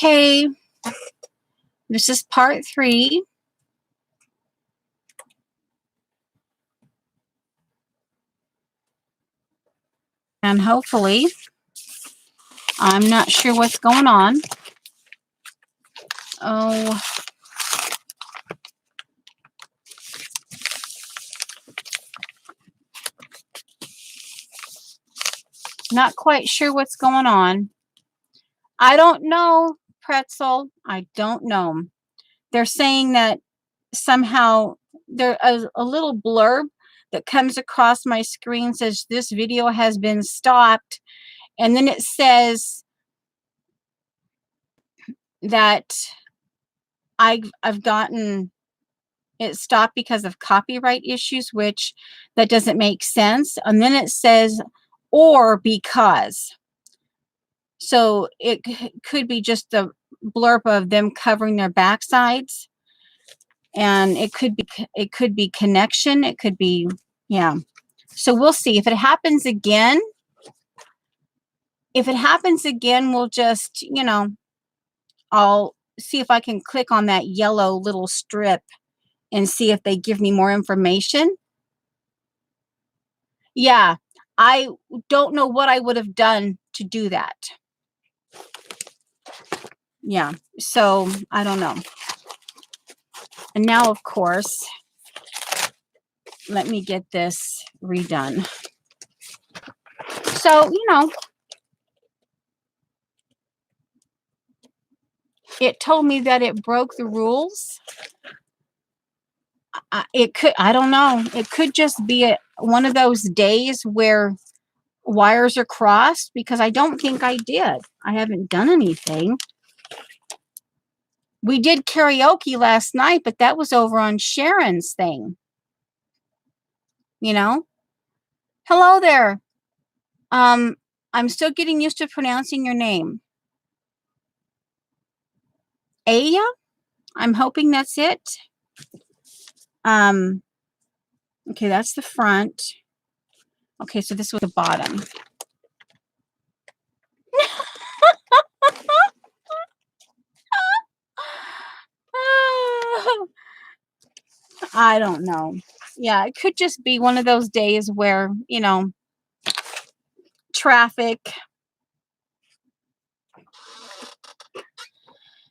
Okay, this is part 3. And hopefully, I'm not sure what's going on. Oh, not quite sure what's going on. I don't know, Pretzel. I don't know. They're saying that somehow there is a little blurb that comes across my screen says this video has been stopped. And then it says that I've gotten it stopped because of copyright issues, which that doesn't make sense. And then it says, or because. So it could be just the blurb of them covering their backsides. And it could be connection. It could be, yeah. So we'll see. If it happens again, we'll just, I'll see if I can click on that yellow little strip and see if they give me more information. Yeah, I don't know what I would have done to do that. Yeah, so I don't know. And now, of course, let me get this redone. So, it told me that it broke the rules. I don't know. It could just be one of those days where wires are crossed, because I don't think I did. I haven't done anything. We did karaoke last night, but that was over on Sharon's thing. Hello there. I'm still getting used to pronouncing your name. Aya? I'm hoping that's it. Okay, that's the front. Okay, so this was the bottom. I don't know. Yeah, it could just be one of those days where, traffic.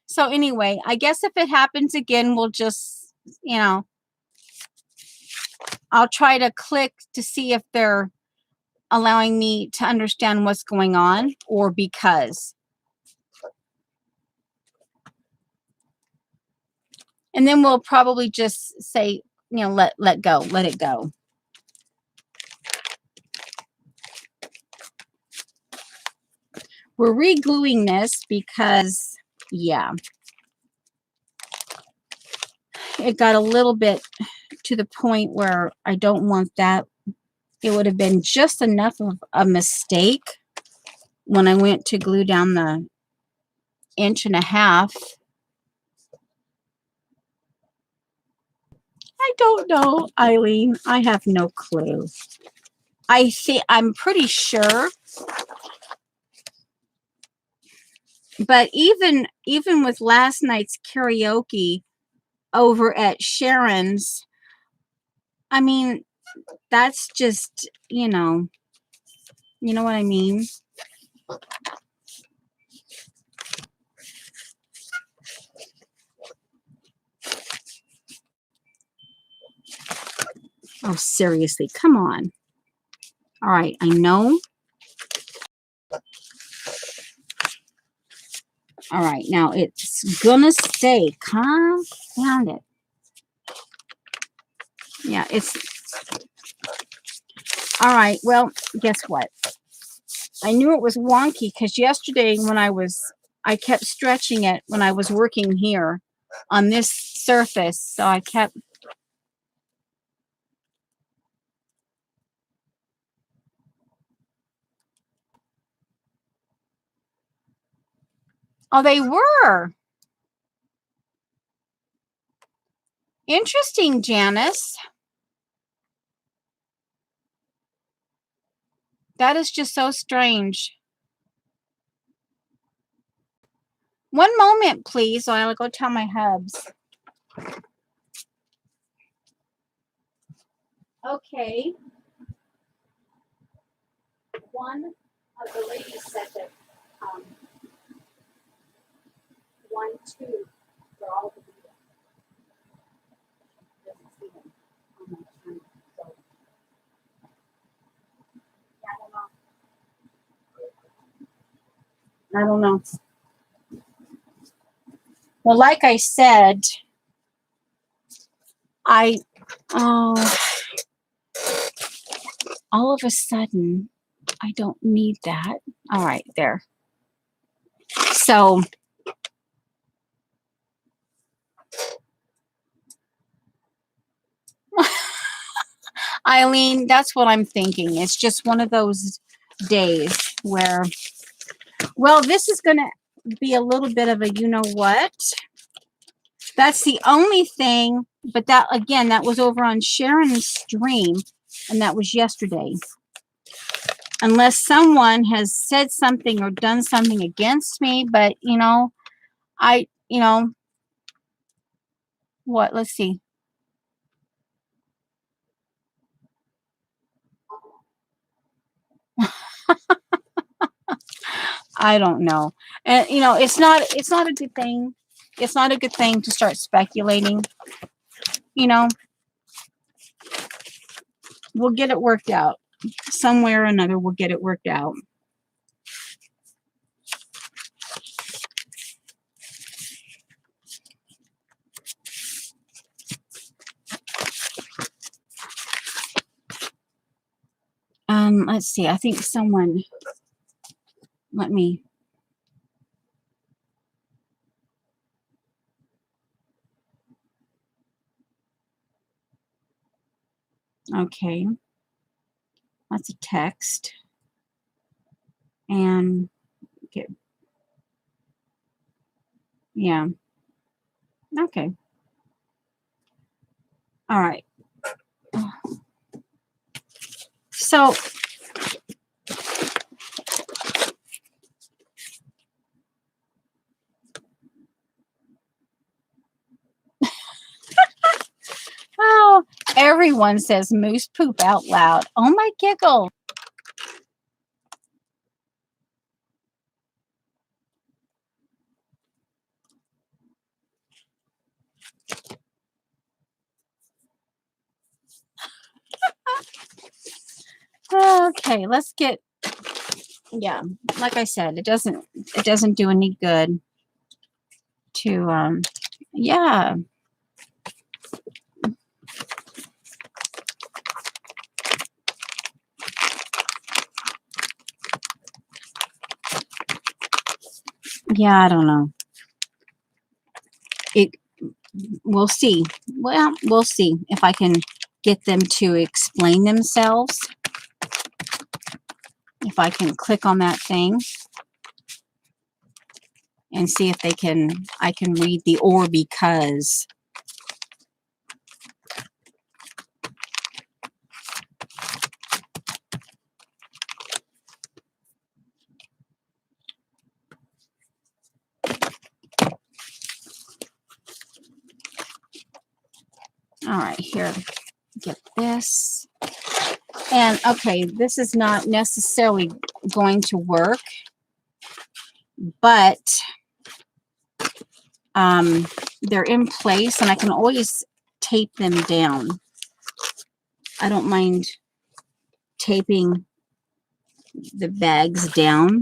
So anyway, I guess if it happens again, we'll just, I'll try to click to see if they're allowing me to understand what's going on, or because. And then we'll probably just say, let it go. We're re-gluing this because, yeah, it got a little bit to the point where I don't want that. It would have been just enough of a mistake when I went to glue down the 1.5 inches. I don't know, Eileen. I have no clue. I'm pretty sure. But even with last night's karaoke over at Sharon's, I mean, that's just, you know what I mean? Oh, seriously, come on. All right, I know. All right, now it's gonna stay. Confound it. Yeah, it's... All right, well, guess what? I knew it was wonky because yesterday when I kept stretching it when I was working here on this surface, so I kept... Oh, they were. Interesting, Janice. That is just so strange. One moment, please, while I go tell my hubs. Okay. One of the ladies said that 1, 2 for all of the video. Doesn't see them on my channel. So, yeah, I don't know. Well, like I said, oh, all of a sudden, I don't need that. All right, there. So, Eileen, that's what I'm thinking. It's just one of those days where, well, this is going to be a little bit of a you know what. That's the only thing, but that, again, that was over on Sharon's stream, and that was yesterday. Unless someone has said something or done something against me, but, you know, what, let's see. I don't know. And, you know, it's not a good thing. It's not a good thing to start speculating, you know. We'll get it worked out. Somewhere or another, we'll get it worked out. Let's see. I think someone, let me. Okay. That's a text. And get, yeah. Okay. All right. So, oh, everyone says moose poop out loud. Oh my giggle. Okay, let's get, yeah, like I said, it doesn't do any good to yeah. Yeah, I don't know. We'll see. Well, we'll see if I can get them to explain themselves. If I can click on that thing and see if I can read the or because. All right, here, get this. And okay, this is not necessarily going to work, but they're in place and I can always tape them down. I don't mind taping the bags down.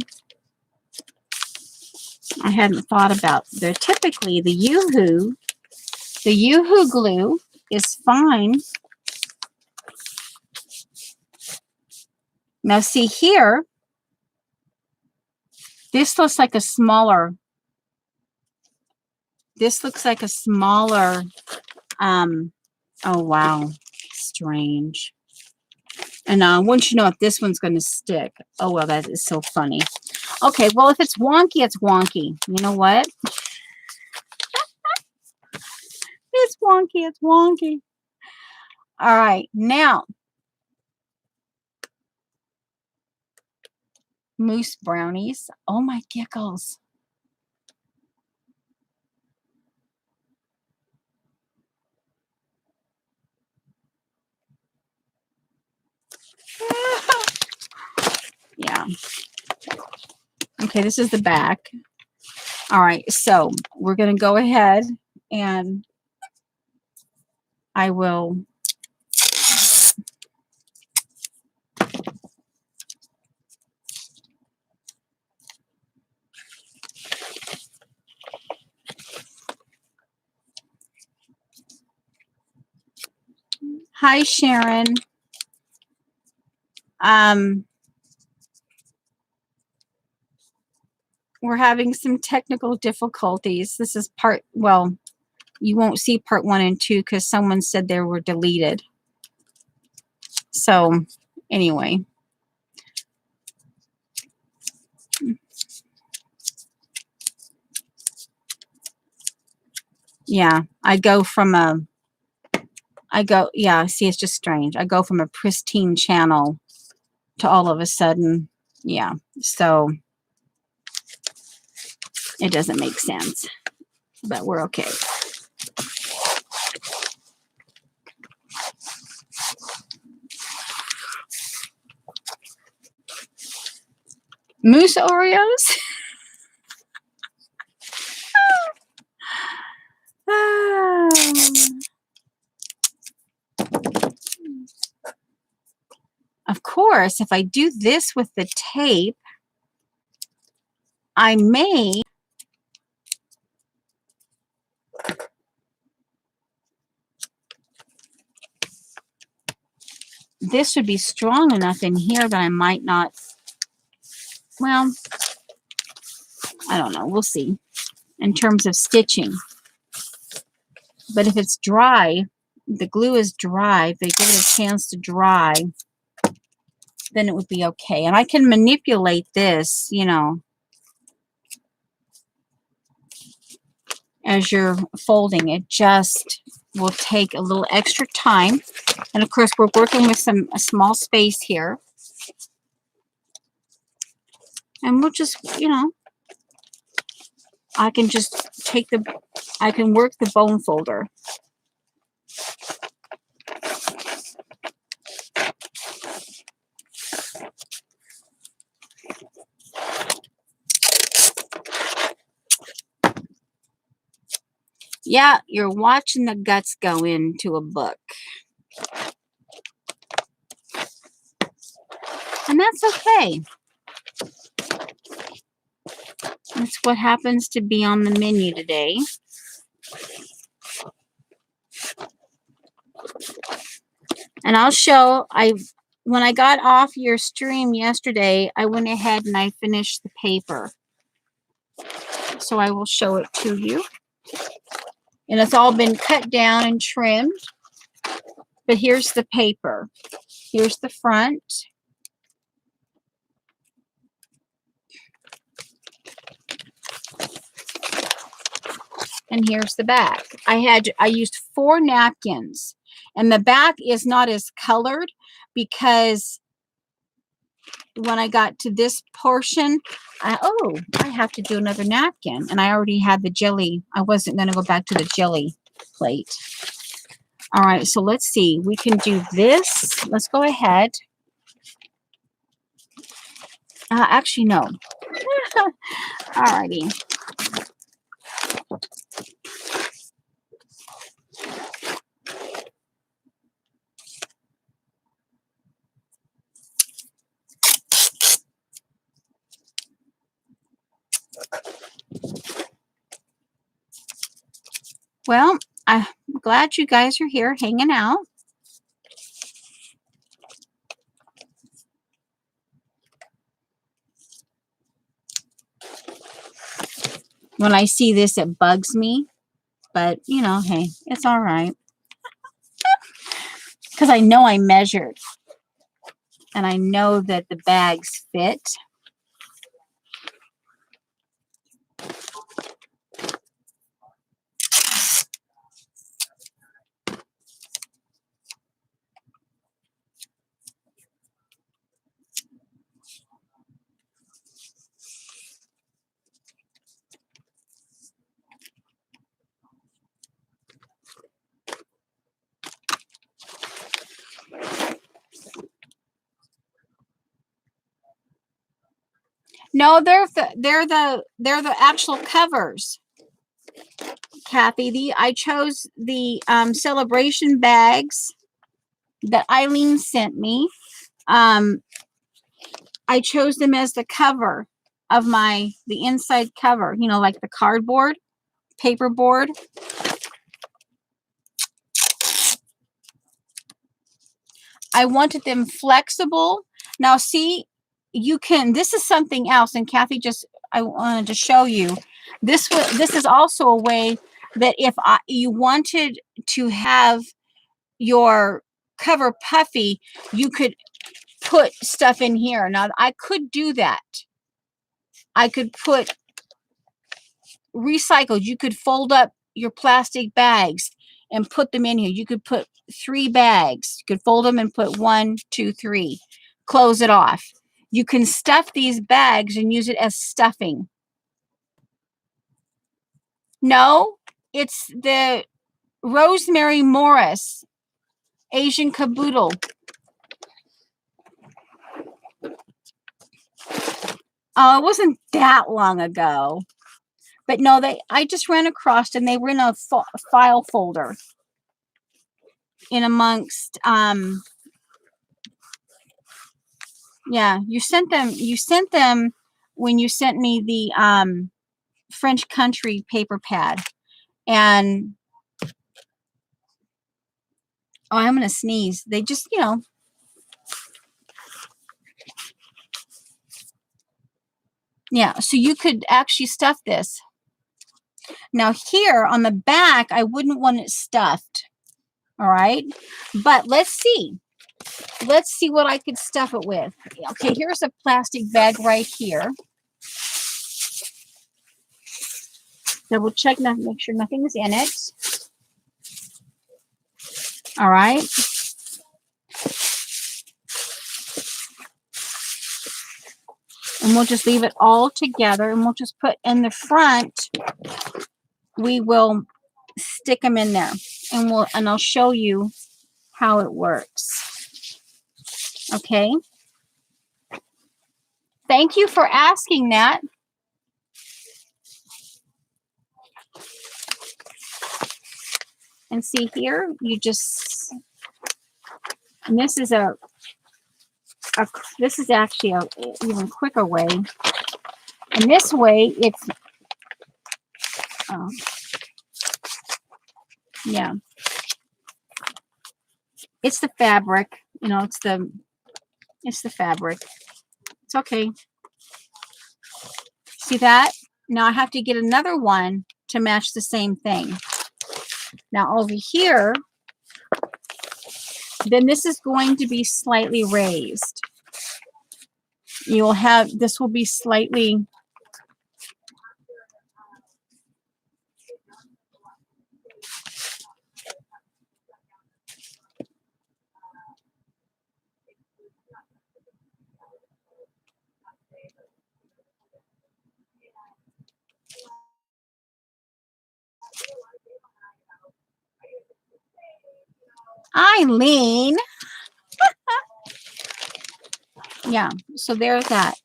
I hadn't thought about, they're typically the Yoo-Hoo glue is fine. Now see here, this looks like a smaller, oh wow, strange. And once you know if this one's going to stick. Oh, well, that is so funny. Okay, well, if it's wonky, it's wonky. You know what? It's wonky, it's wonky. All right, now, moose brownies. Oh, my giggles. Yeah. Okay, this is the back. All right, so we're going to go ahead and I will Hi Sharon. We're having some technical difficulties. This is well, you won't see part 1 and 2 because someone said they were deleted. So anyway. Yeah, yeah, see, it's just strange. I go from a pristine channel to all of a sudden, yeah. So it doesn't make sense, but we're okay. Moose Oreos? Of course, if I do this with the tape, I may this would be strong enough in here that I might not, well, I don't know, we'll see in terms of stitching. But if it's dry, the glue is dry, if they give it a chance to dry, then it would be okay. And I can manipulate this, you know, as you're folding. It just will take a little extra time. And of course, we're working with a small space here. And we'll just, you know, I can work the bone folder. Yeah, you're watching the guts go into a book. And that's okay. That's what happens to be on the menu today. And I'll show, when I got off your stream yesterday, I went ahead and I finished the paper. So I will show it to you. And it's all been cut down and trimmed. But here's the paper. Here's the front. And here's the back. I used 4 napkins. And the back is not as colored because when I got to this portion, I have to do another napkin. And I already had the jelly. I wasn't going to go back to the jelly plate. All right, so let's see. We can do this. Let's go ahead. Actually, no. All righty. Well, I'm glad you guys are here hanging out. When I see this, it bugs me. But, you know, hey, it's all right. Because I know I measured. And I know that the bags fit. No, they're the actual covers, Kathy. I chose the celebration bags that Eileen sent me. I chose them as the cover of the inside cover, you know, like the cardboard, paperboard. I wanted them flexible. Now, see, this is something else, and Kathy I wanted to show you. This is also a way that if you wanted to have your cover puffy, you could put stuff in here. Now, I could do that. I could put recycled. You could fold up your plastic bags and put them in here. You could put 3 bags. You could fold them and put 1, 2, 3. Close it off. You can stuff these bags and use it as stuffing. No, it's the Rosemary Morris Asian Caboodle. Oh, it wasn't that long ago. But no, I just ran across and they were in a file folder in amongst yeah, you sent them when you sent me the French Country paper pad. And oh, I'm gonna sneeze. They just, you know, yeah, so you could actually stuff this. Now here on the back, I wouldn't want it stuffed. All right, but let's see what I could stuff it with. Okay, here's a plastic bag right here. Double check, make sure nothing's in it. All right. And we'll just leave it all together, and we'll just put in the front, we will stick them in there, and I'll show you how it works. Okay. Thank you for asking that. And see here, you just, and this is this is actually a even quicker way. And this way, it's, yeah, it's the fabric. You know, it's the fabric. It's okay. See that? Now I have to get another one to match the same thing. Now over here, then this is going to be slightly raised. You'll have, this will be slightly, Eileen. Yeah, so there's that.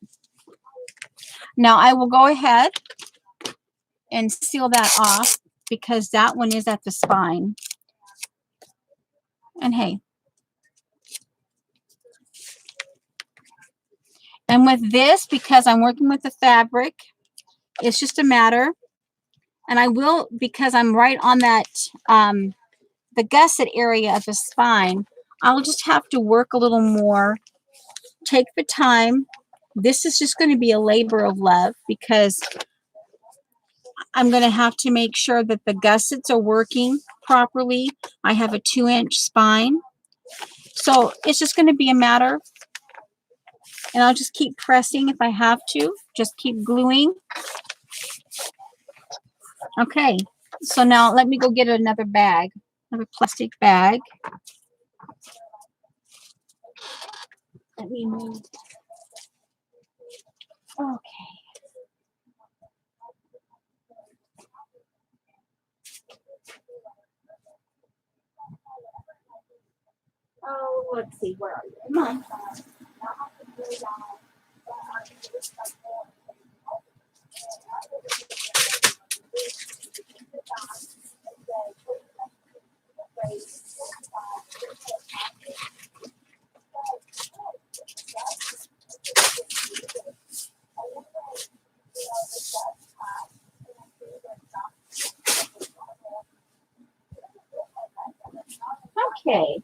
Now I will go ahead and seal that off because that one is at the spine. And hey, and with this, because I'm working with the fabric, it's just a matter, and I will, because I'm right on that, the gusset area of the spine, I'll just have to work a little more, take the time. This is just going to be a labor of love because I'm going to have to make sure that the gussets are working properly. I have a 2-inch spine. So it's just going to be a matter, and I'll just keep pressing if I have to, just keep gluing. Okay, so now let me go get another bag, another plastic bag. Let me move. Okay. Oh, let's see, where are you? Come on. Okay.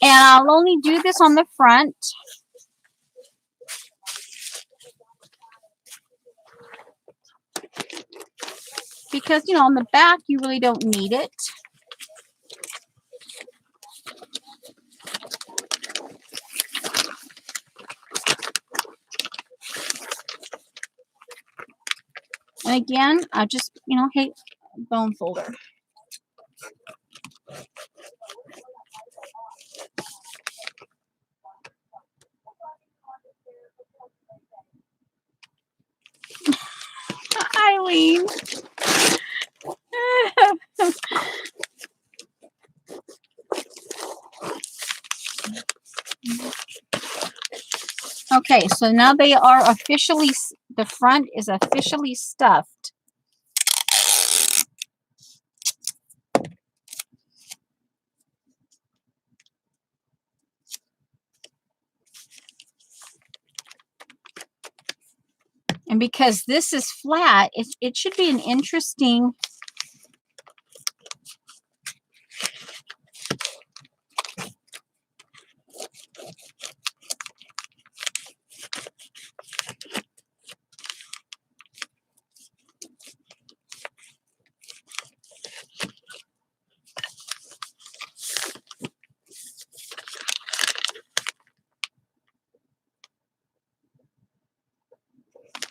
And I'll only do this on the front. Because, you know, on the back, you really don't need it. And again, I just, you know, hate bone folder. Eileen. Okay, so now they are officially, the front is officially stuffed. And because this is flat, it should be an interesting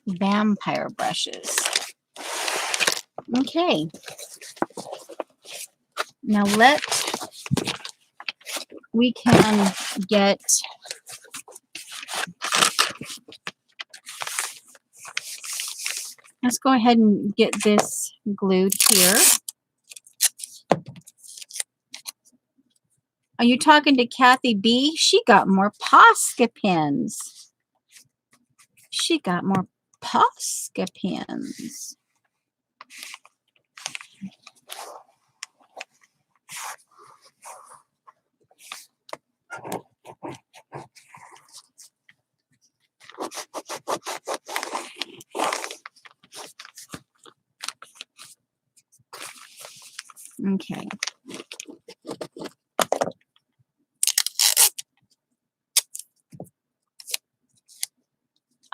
vampire brushes. Okay. Now we can get let's go ahead and get this glued here. Are you talking to Kathy B? She got more Posca pens. She got more Posca pens. Okay.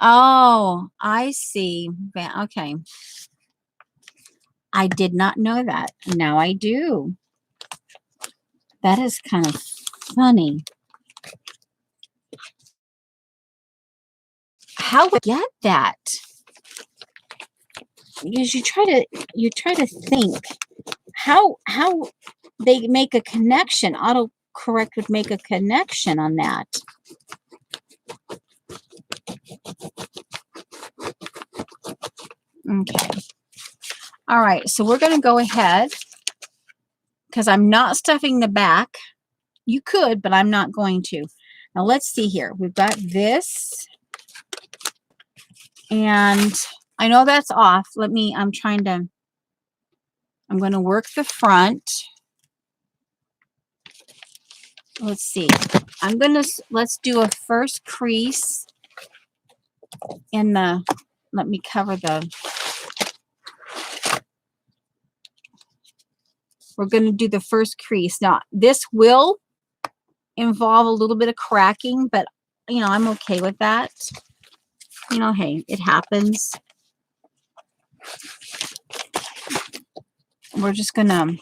Oh, I see. Okay. I did not know that. Now I do. That is kind of funny. How would I get that? Because you try to think how they make a connection. Autocorrect would make a connection on that. Okay. All right, so we're going to go ahead because I'm not stuffing the back. You could, but I'm not going to. Now let's see here. We've got this. And I know that's off. I'm going to work the front. Let's see. Let's do a first crease in the, let me cover we're going to do the first crease. Now, this will involve a little bit of cracking, but, you know, I'm okay with that. You know, hey, it happens. We're just going to,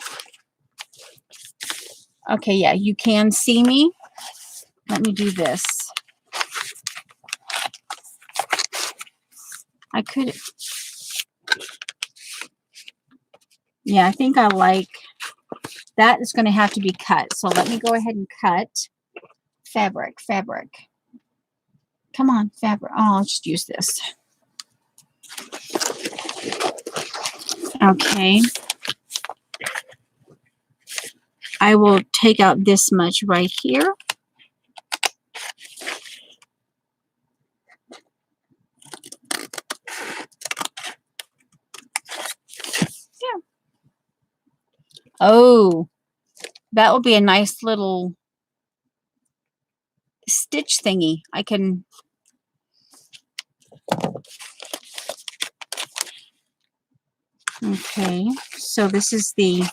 okay, yeah, you can see me. Let me do this. I could, yeah, I think I like, that is going to have to be cut. So let me go ahead and cut fabric. Come on, fabric. Oh, I'll just use this. Okay. I will take out this much right here. Oh, that will be a nice little stitch thingy. I can. Okay, so this is the.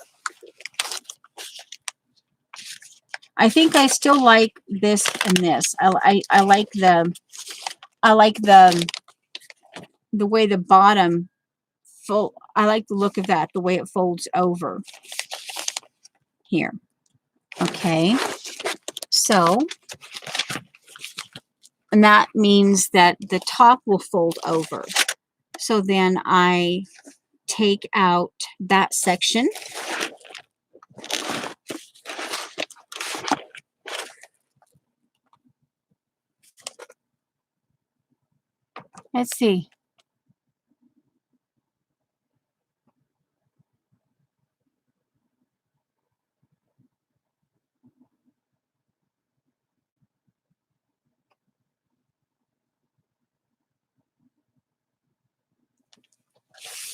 I think I still like this and this. I like the. I like the way the bottom fold. I like the look of that. The way it folds over here. Okay, so. And that means that the top will fold over. So then I take out that section. Let's see.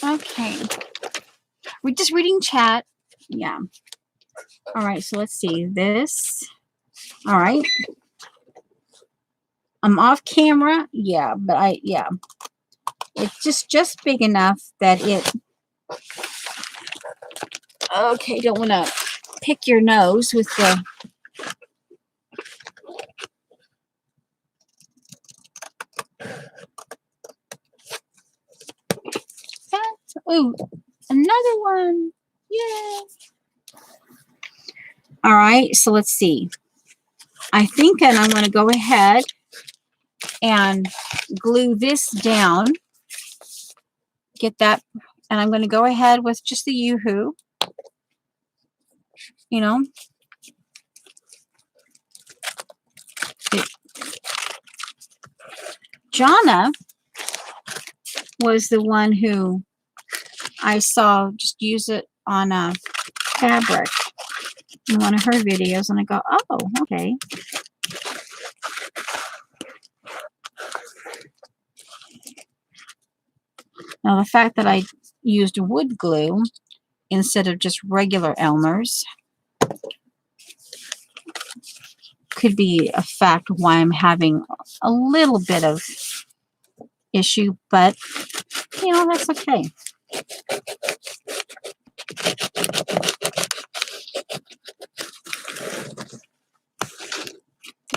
Okay. We're just reading chat. Yeah. All right. So let's see this. All right. I'm off camera. Yeah, but yeah. It's just big enough that it. Okay. Don't want to pick your nose with the. Ooh, another one. Yay. All right. So let's see. I think that I'm going to go ahead and glue this down. Get that, and I'm going to go ahead with just the Yoo-hoo. You know, Jonna was the one who I saw just use it on a fabric in one of her videos, and I go, oh, okay. Now the fact that I used wood glue instead of just regular Elmer's could be a fact why I'm having a little bit of issue, but you know, that's okay.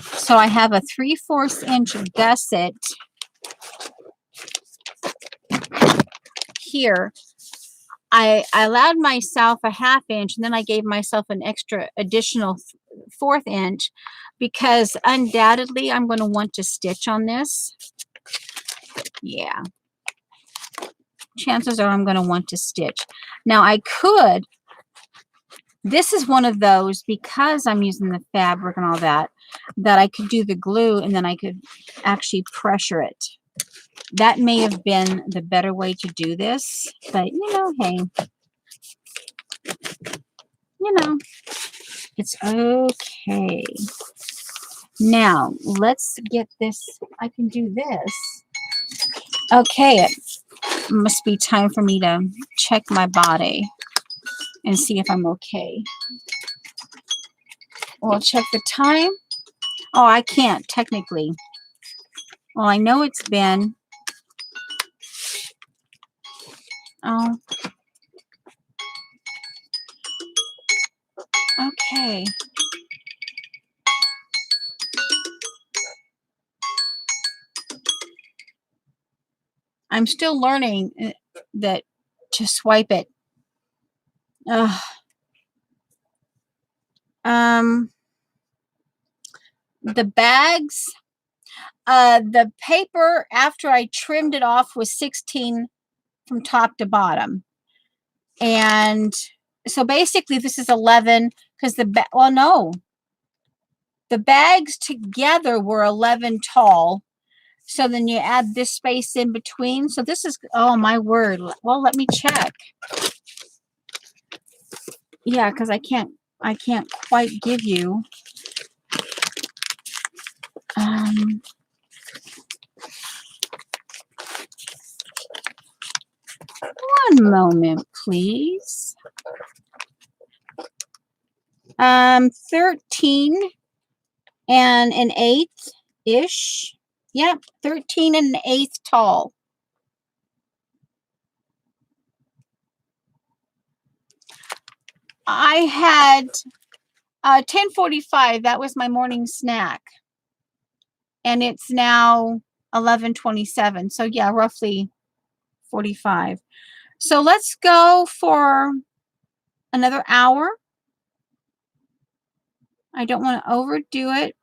So I have a 3/4 inch gusset here. I allowed myself a 1/2 inch, and then I gave myself an extra additional 1/4 inch because undoubtedly I'm going to want to stitch on this. Yeah. Chances are I'm going to want to stitch. Now I could, this is one of those, because I'm using the fabric and all that, that I could do the glue and then I could actually pressure it. That may have been the better way to do this, but you know, hey, you know, it's okay. Now, let's get this. I can do this. Okay, it must be time for me to check my body and see if I'm okay. We'll check the time. Oh, I can't technically. Well, I know it's been. Oh. Okay. I'm still learning that to swipe it. Ugh. The bags, the paper after I trimmed it off was 16 from top to bottom. And so basically this is 11 because well, no. The bags together were 11 tall. So then you add this space in between. So this is, oh my word. Well, let me check. Yeah, because I can't quite give you. One moment, please. 13 and an eighth ish. Yep, 13 and an eighth tall. I had 10:45. That was my morning snack. And it's now 11:27. So yeah, roughly 45. So let's go for another hour. I don't want to overdo it.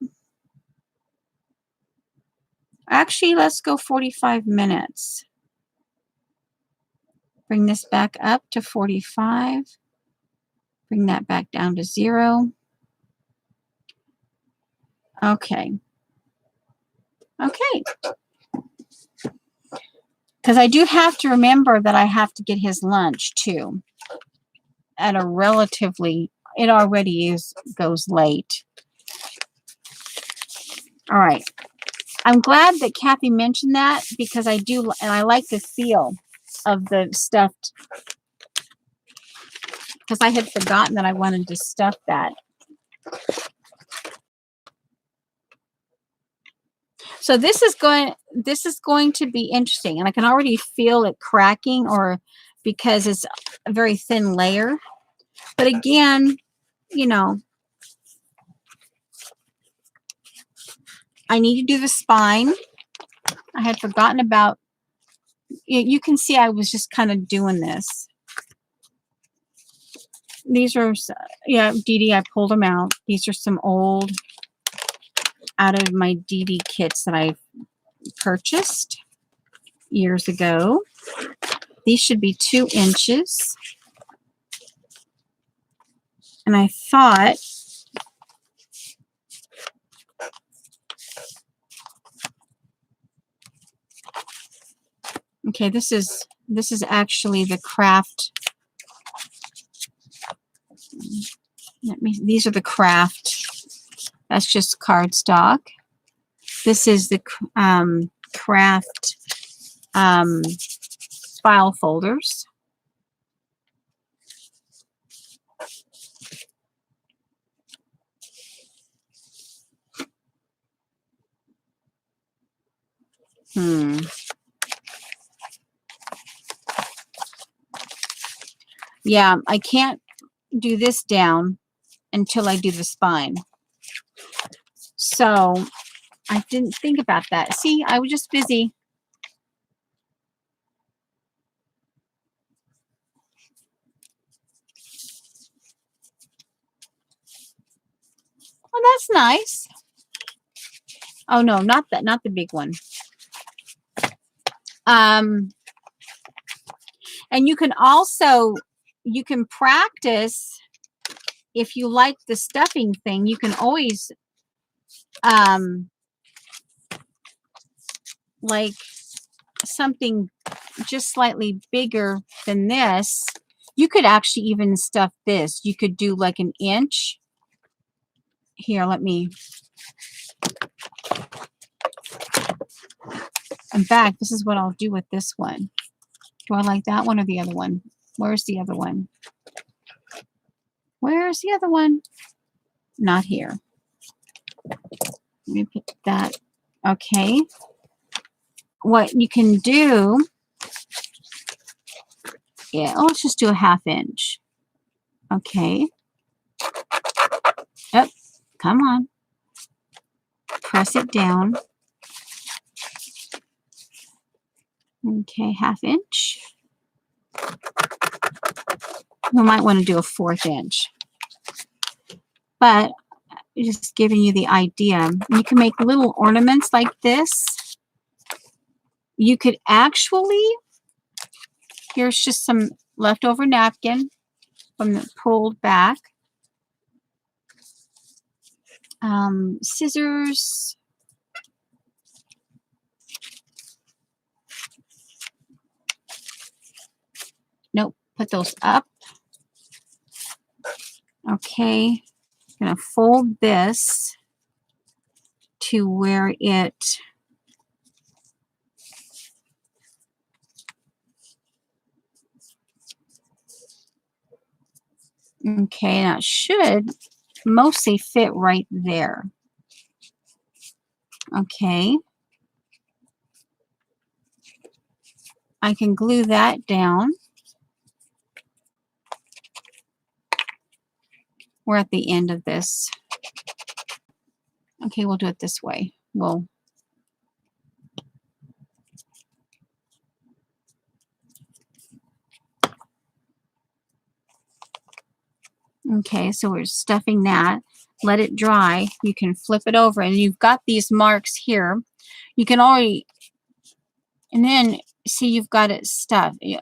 Actually, let's go 45 minutes. Bring this back up to 45. Bring that back down to 0. Okay. Okay. Because I do have to remember that I have to get his lunch too. At a relatively, it already goes late. All right. I'm glad that Kathy mentioned that because I do, and I like the feel of the stuffed, because I had forgotten that I wanted to stuff that. So this is going to be interesting, and I can already feel it cracking, or because it's a very thin layer. But again, you know, I need to do the spine. I had forgotten about, you can see I was just kind of doing this. These are, yeah, Dee Dee, I pulled them out. These are some old, out of my Dee Dee kits that I purchased years ago. These should be 2 inches. And I thought, okay, this is actually the craft. These are the craft. That's just cardstock. This is the craft file folders. Yeah, I can't do this down until I do the spine. So I didn't think about that. See, I was just busy. Oh, that's nice. Oh no, not that, not the big one. And you can also, you can practice, if you like the stuffing thing, you can always like something just slightly bigger than this. You could actually even stuff this. You could do like an inch. Here, let me. In fact, this is what I'll do with this one. Do I like that one or the other one? Where's the other one? Where's the other one? Not here. Let me put that. Okay. What you can do, yeah, oh, let's just do a 1/2 inch. Okay. Yep. Come on. Press it down. Okay, 1/2 inch. We might want to do a 1/4 inch. But just giving you the idea. You can make little ornaments like this. You could actually, here's just some leftover napkin from the pulled back. Scissors. Nope, put those up. Okay, I'm going to fold this to where it okay, now it should mostly fit right there. Okay. I can glue that down. We're at the end of this. Okay, we'll do it this way. Okay, so we're stuffing that. Let it dry. You can flip it over, and you've got these marks here. You can already, and then see you've got it stuffed. And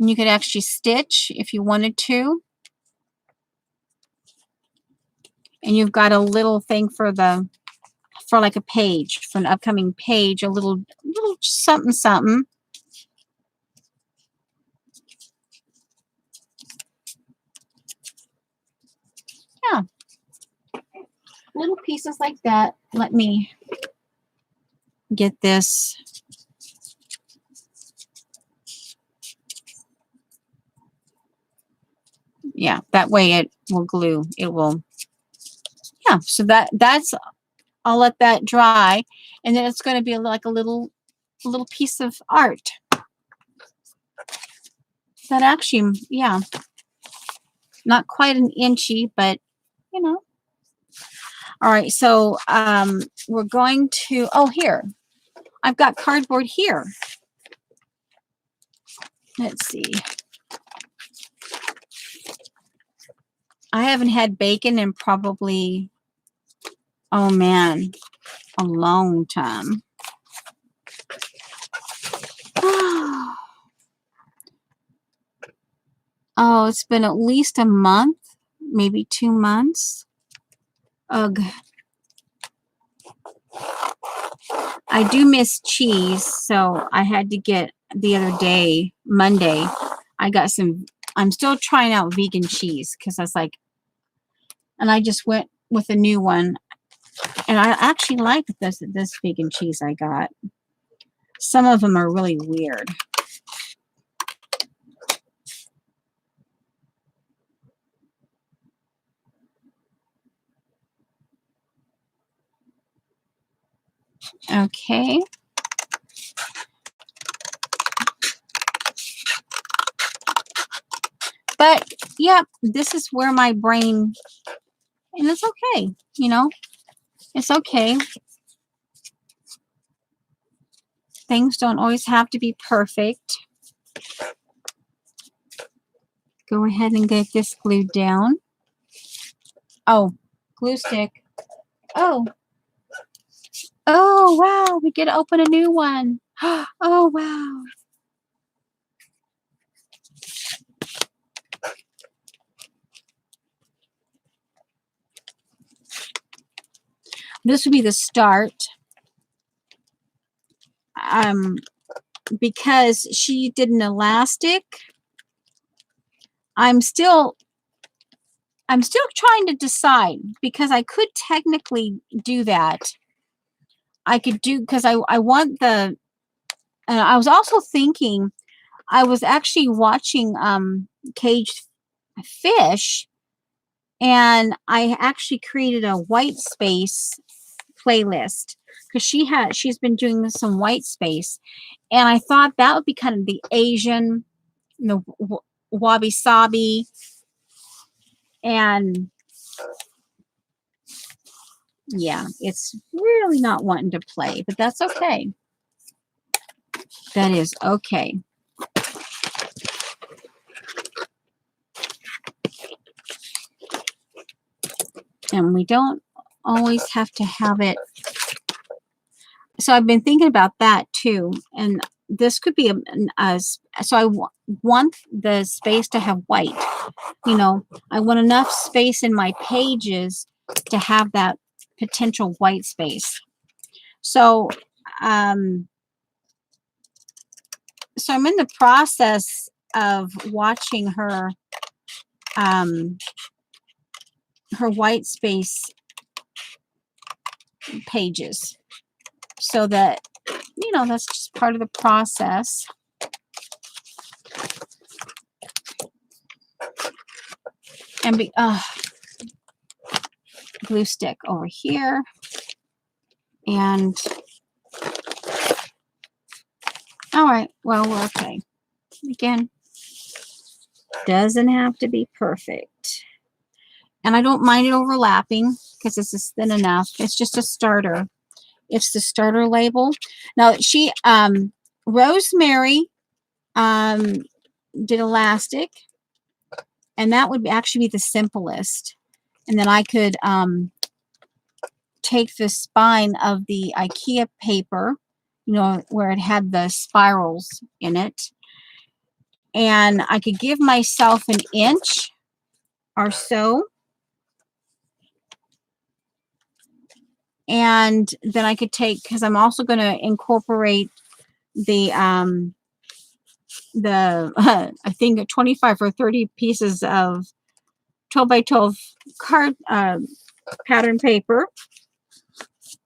you could actually stitch if you wanted to. And you've got a little thing for like a page, for an upcoming page, a little something something. Yeah. Little pieces like that. Let me get this. Yeah, that way it will glue. It will. Yeah, so that's, I'll let that dry, and then it's going to be like a little piece of art. That actually, yeah, not quite an inchy, but you know. All right, so we're going to, oh, here. I've got cardboard here. Let's see. I haven't had bacon in probably, oh man, a long time. Oh, it's been at least a month, maybe 2 months. Ugh. I do miss cheese, so I had to get the other day, Monday, I got some, I'm still trying out vegan cheese because I was like, and I just went with a new one, and I actually like this vegan cheese I got. Some of them are really weird. Okay. But yeah, this is where my brain, and it's okay, you know, it's okay. Things don't always have to be perfect. Go ahead and get this glued down. Oh, glue stick. Oh. Oh, wow. We get to open a new one. Oh, wow. This would be the start. Because she did an elastic, I'm still trying to decide, because I could technically do that. I could do, because I want the, and I was also thinking, I was actually watching Caged Fish, and I actually created a white space playlist because she's been doing some white space, and I thought that would be kind of the Asian, you know, wabi sabi, and yeah, it's really not wanting to play, but that's okay. That is okay. And we don't always have to have it. So I've been thinking about that too. And this could be so I want the space to have white. You know, I want enough space in my pages to have that potential white space. So, so I'm in the process of watching her, her white space pages, so that, you know, that's just part of the process. and glue stick over here. And all right, well, we're okay. Again, doesn't have to be perfect. And I don't mind it overlapping because this is thin enough. It's just a starter. It's the starter label. Now she, Rosemary, did elastic, and that would actually be the simplest. And then I could take the spine of the IKEA paper, you know, where it had the spirals in it, and I could give myself an inch or so, and then I could take, because I'm also going to incorporate the I think 25 or 30 pieces of 12 by 12 card pattern paper,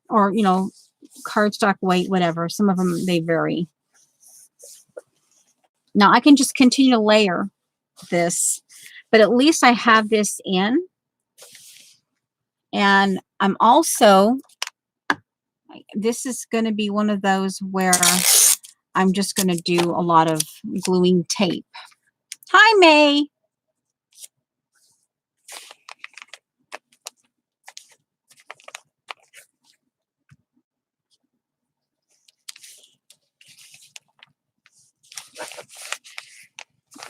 or, you know, cardstock weight, whatever. Some of them, they vary. Now I can just continue to layer this, but at least I have this in. And I'm also, this is going to be one of those where I'm just going to do a lot of gluing tape. Hi, May.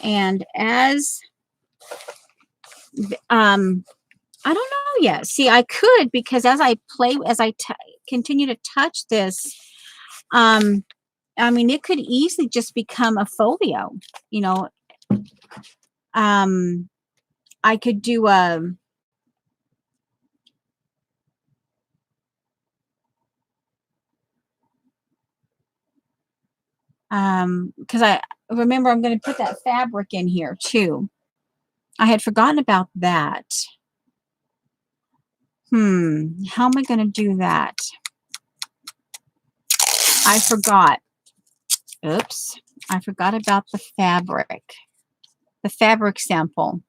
And as, I don't know yet. See, I could, because as I play, as I continue to touch this, I mean, it could easily just become a folio, you know. I could do a, because I remember I'm going to put that fabric in here too. I had forgotten about that. How am I going to do that? I forgot. Oops. I forgot about the fabric sample.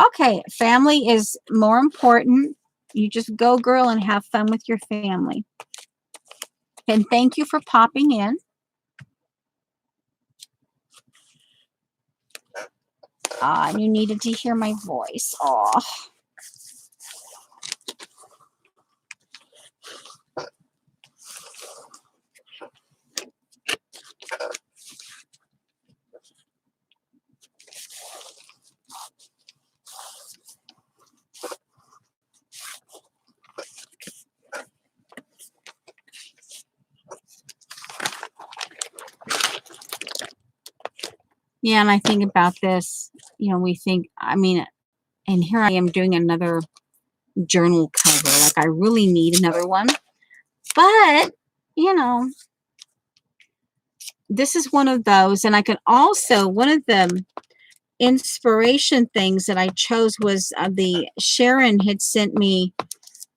Okay, family is more important. You just go, girl, and have fun with your family. And thank you for popping in. You needed to hear my voice. Oh. Yeah, and I think about this, you know, we think, I mean, and here I am doing another journal cover. Like, I really need another one. But, you know, this is one of those. And I could also, one of the inspiration things that I chose was the Sharon had sent me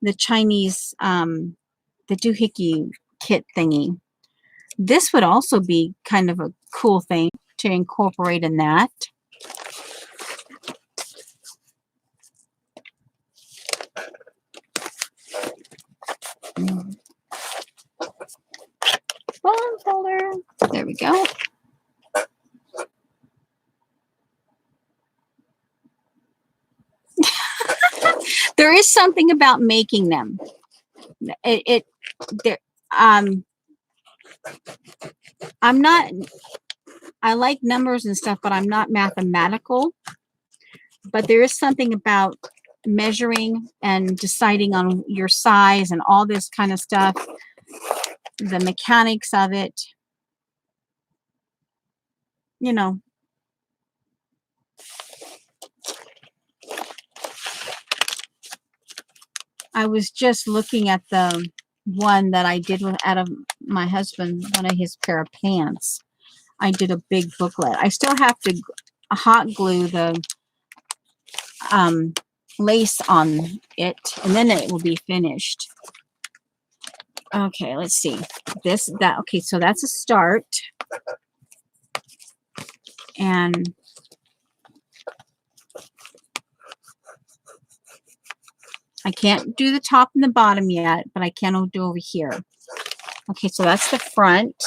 the Chinese, the doohickey kit thingy. This would also be kind of a cool thing to incorporate in that. Bone folder. There we go. There is something about making them. I'm not, I like numbers and stuff, but I'm not mathematical. But there is something about measuring and deciding on your size and all this kind of stuff, the mechanics of it, you know. I was just looking at the one that I did with out of my husband, one of his pair of pants. I did a big booklet. I still have to hot glue the lace on it, and then it will be finished. Okay, let's see. Okay, so that's a start. And I can't do the top and the bottom yet, but I can do over here. Okay, so that's the front.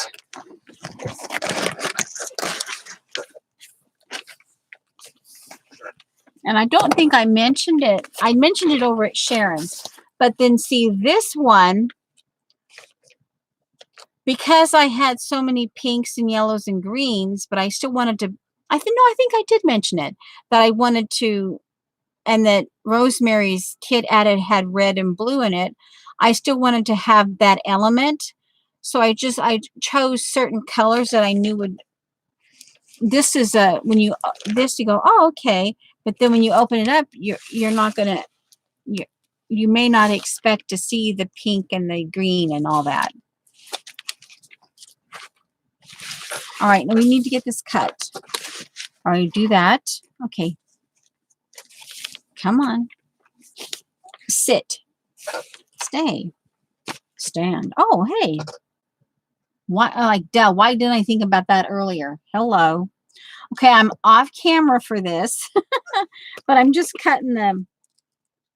And I don't think I mentioned it. I mentioned it over at Sharon's. But then see this one, because I had so many pinks and yellows and greens, but I still wanted to, I think I did mention it, that I wanted to, and that Rosemary's kit added had red and blue in it. I still wanted to have that element. So I chose certain colors that I knew would, this is a, when you, this you go, oh, okay. But then when you open it up, you're not going to, you may not expect to see the pink and the green and all that. All right, now we need to get this cut. All right, do that. Okay. Come on. Sit. Stay. Stand. Oh, hey. Why, like, duh, why didn't I think about that earlier? Hello. Okay, I'm off camera for this, but I'm just cutting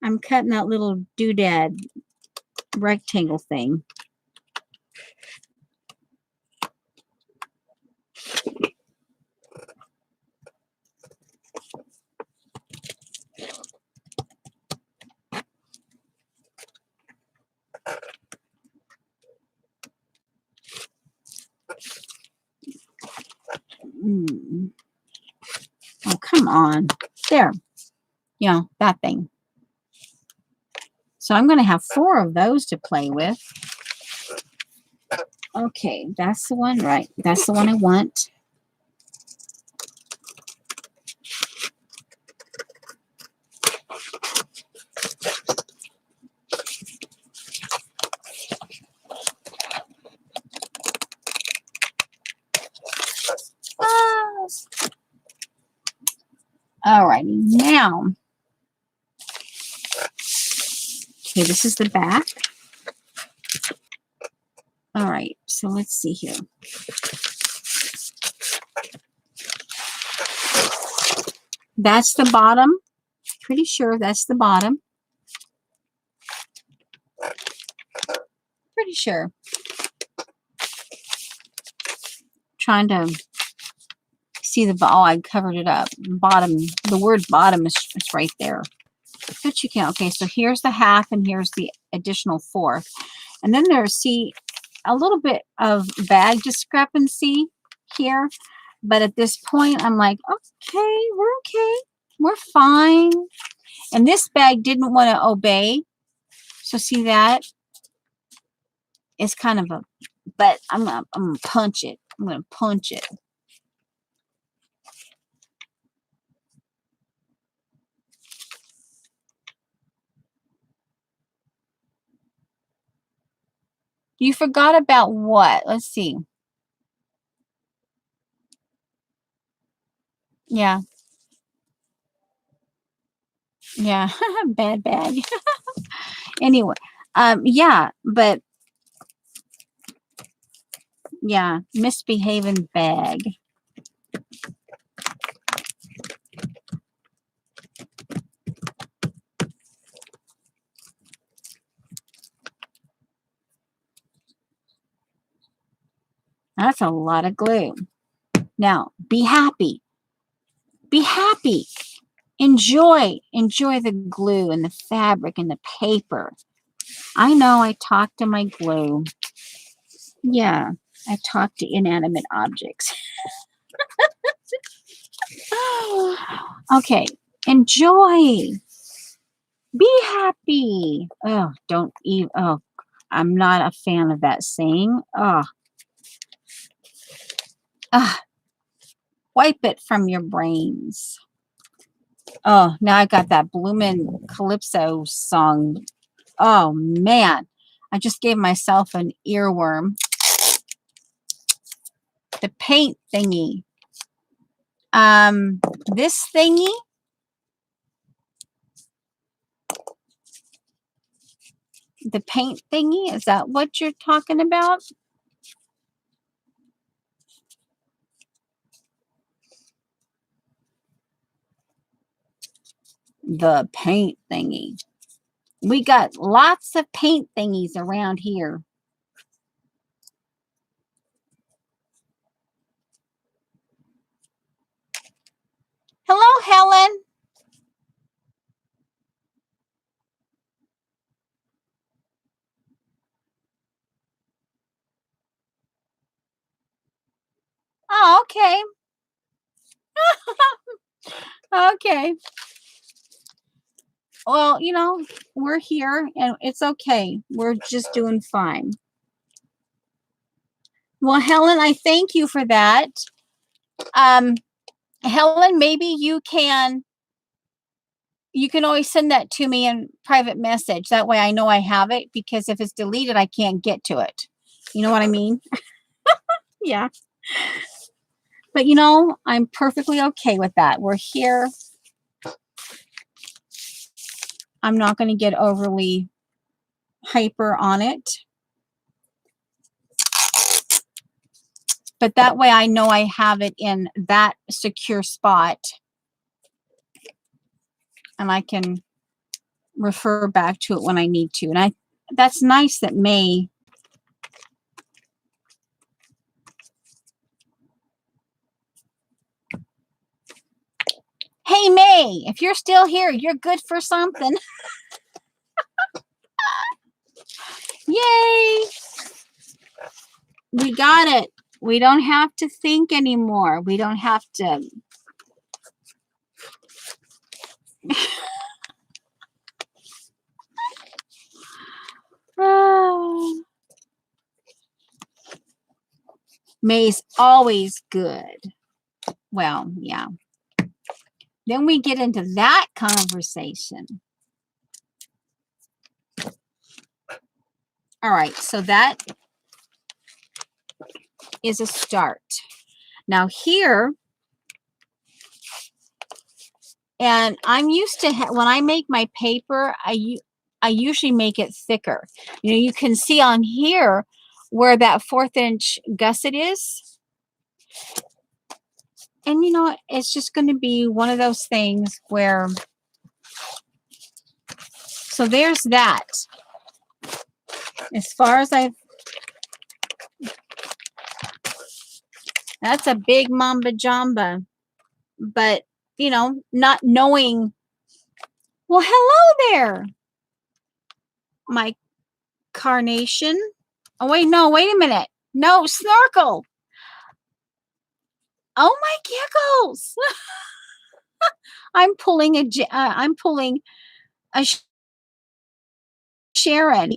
I'm cutting that little doodad rectangle thing. Oh, come on. There. Yeah, that thing. So I'm going to have 4 of those to play with. Okay, that's the one, right? That's the one I want. All righty, now, okay, this is the back. All right, so let's see here. That's the bottom. Pretty sure that's the bottom. Pretty sure. Trying to see the, oh, I covered it up. Bottom, the word bottom is right there. But you can, okay, so here's the half and here's the additional 4th. And then there's, see, a little bit of bag discrepancy here. But at this point, I'm like, okay, we're fine. And this bag didn't want to obey. So see that? It's kind of a, but I'm gonna punch it. I'm gonna punch it. You forgot about what? Let's see. Yeah. Yeah. Bad bag. Anyway, yeah, but yeah, misbehaving bag. That's a lot of glue. Now, be happy. Be happy. Enjoy the glue and the fabric and the paper. I know I talk to my glue. Yeah, I talk to inanimate objects. Okay, enjoy. Be happy. Oh, don't even. Oh, I'm not a fan of that saying. Oh, wipe it from your brains. Oh, now I got that bloomin' Calypso song. Oh man, I just gave myself an earworm. The paint thingy. This thingy. The paint thingy, is that what you're talking about? The paint thingy. We got lots of paint thingies around here. Hello, Helen. Oh, okay. Okay. Well, you know, we're here and it's okay. We're just doing fine. Well, Helen, I thank you for that. Helen, maybe you can always send that to me in private message. That way I know I have it, because if it's deleted, I can't get to it. You know what I mean? Yeah. But you know, I'm perfectly okay with that. We're here. I'm not going to get overly hyper on it. But that way I know I have it in that secure spot. And I can refer back to it when I need to. And that's nice that May. Hey, May, if you're still here, you're good for something. Yay! We got it. We don't have to think anymore. We don't have to. May's always good. Well, yeah. Then we get into that conversation. All right, so that is a start. Now here, and I'm used to, when I make my paper, I usually make it thicker. You know, you can see on here where that 1/4 inch gusset is. And you know, it's just going to be one of those things where, so there's that. As far as that's a big mamba jamba. But, you know, not knowing, well, hello there, my carnation. Oh, wait, no, wait a minute. No, Snorkel. Oh, my giggles. I'm pulling a Sharon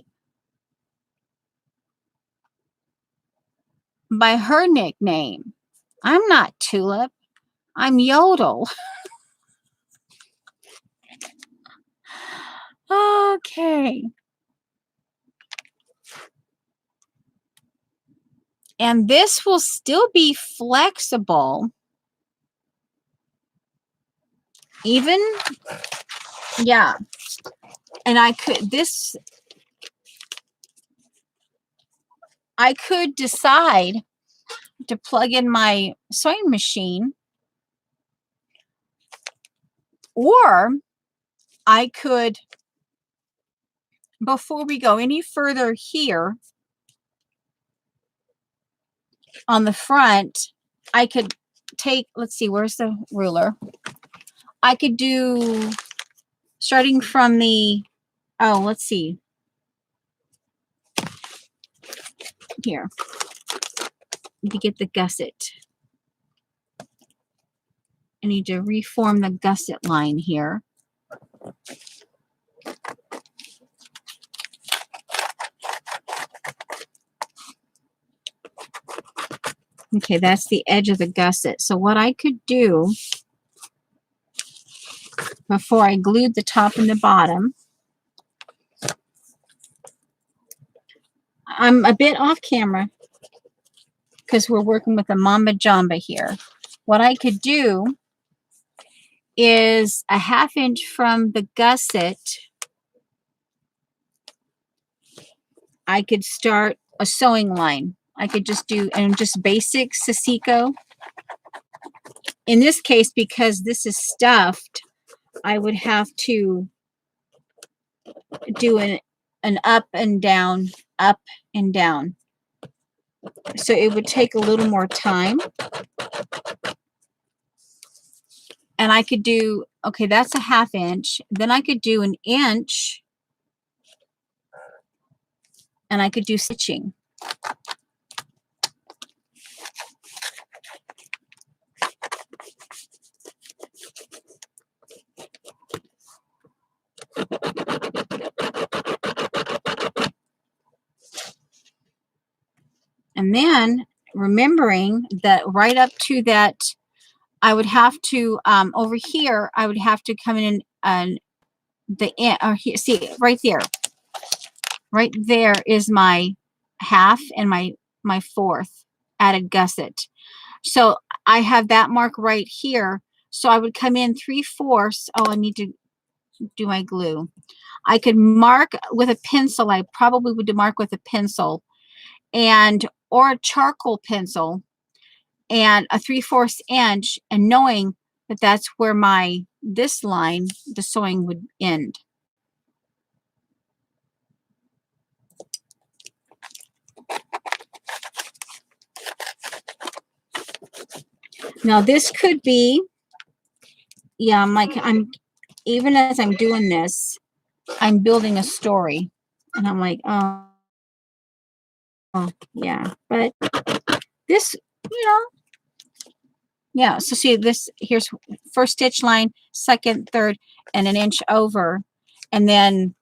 by her nickname. I'm not Tulip. I'm Yodel. Okay. And this will still be flexible. Even, yeah. And I could decide to plug in my sewing machine, or I could, before we go any further here on the front, I could take, let's see, where's the ruler? I could do, starting from the, oh, let's see. Here. To get the gusset. I need to reform the gusset line here. Okay, that's the edge of the gusset. So what I could do, before I glued the top and the bottom, I'm a bit off camera because we're working with a Mamba Jamba here. What I could do is a 1/2 inch from the gusset I could start a sewing line. I could just do, and just basic Sisiko. In this case, because this is stuffed, I would have to do an up and down, up and down. So it would take a little more time. And I could do, okay, that's a 1/2 inch. Then I could do an inch, and I could do stitching. And then remembering that right up to that, I would have to, over here, I would have to come in and the end, or here, see, right there is my 1/2 and my 1/4 added gusset. So I have that mark right here. So I would come in 3/4. Oh, I need to do my glue. I could mark with a pencil. I probably would mark with a pencil, and or a charcoal pencil, and a 3/4 inch, and knowing that that's where this line, the sewing would end. Now this could be, yeah, I'm even as I'm doing this, I'm building a story, and I'm like, oh yeah, but this, yeah. So see this, here's first stitch line, second, third, and an inch over, and then,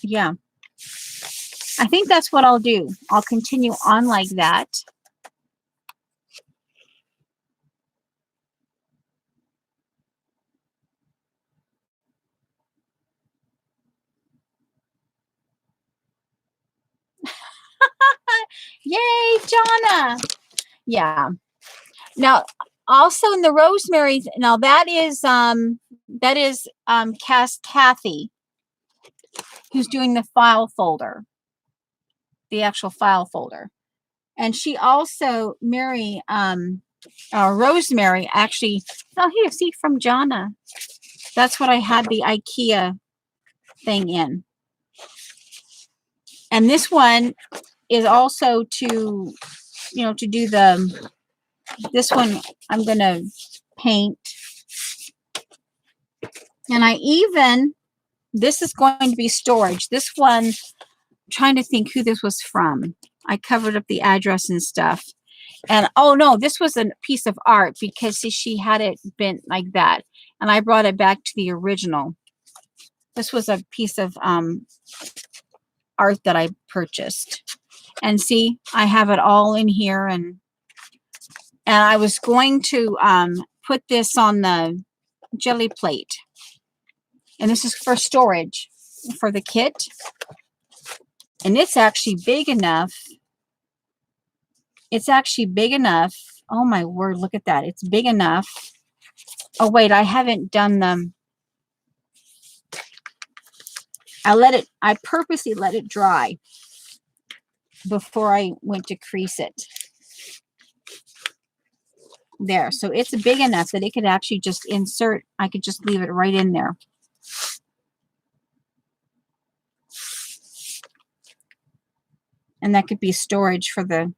yeah, I think that's what I'll do. I'll continue on like that. Yay, Jonna. Yeah. Now, also in the rosemary, now that is Kathy, who's doing the file folder, the actual file folder. And she also, Rosemary, actually, oh, here, see, from Jonna. That's what I had the IKEA thing in. And this one is also to, to do this one I'm going to paint. And this is going to be storage. This one, I'm trying to think who this was from. I covered up the address and stuff. And oh no, this was a piece of art, because see, she had it bent like that. And I brought it back to the original. This was a piece of art that I purchased. And see, I have it all in here, and I was going to put this on the jelly plate. And this is for storage for the kit. And it's actually big enough. It's actually big enough. Oh my word, look at that. It's big enough. Oh wait, I haven't done them. I purposely let it dry before I went to crease it. There, so it's big enough that it could actually just insert. I could just leave it right in there. And that could be storage for the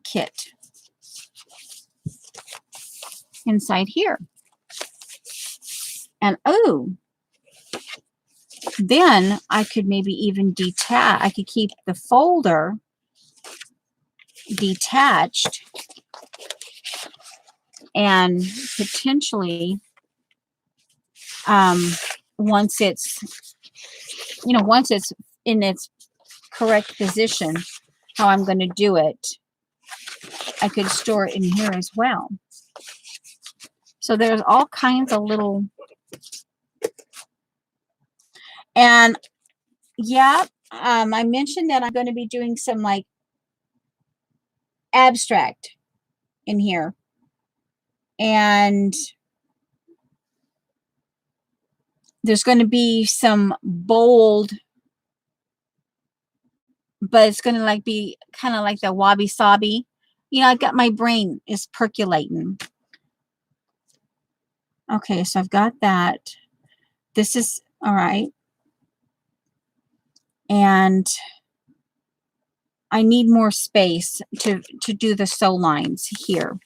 kit inside here. And oh, then I could maybe even detach. I could keep the folder detached, and potentially once it's in its correct position, how I'm going to do it, I could store it in here as well. So there's all kinds of little, and yeah, I mentioned that I'm going to be doing some like abstract in here, and there's going to be some bold but it's going to like be kind of like the wabi sabi. You know, I've got my brain is percolating. Okay, so I've got that. This is all right. And I need more space to do the sew lines here.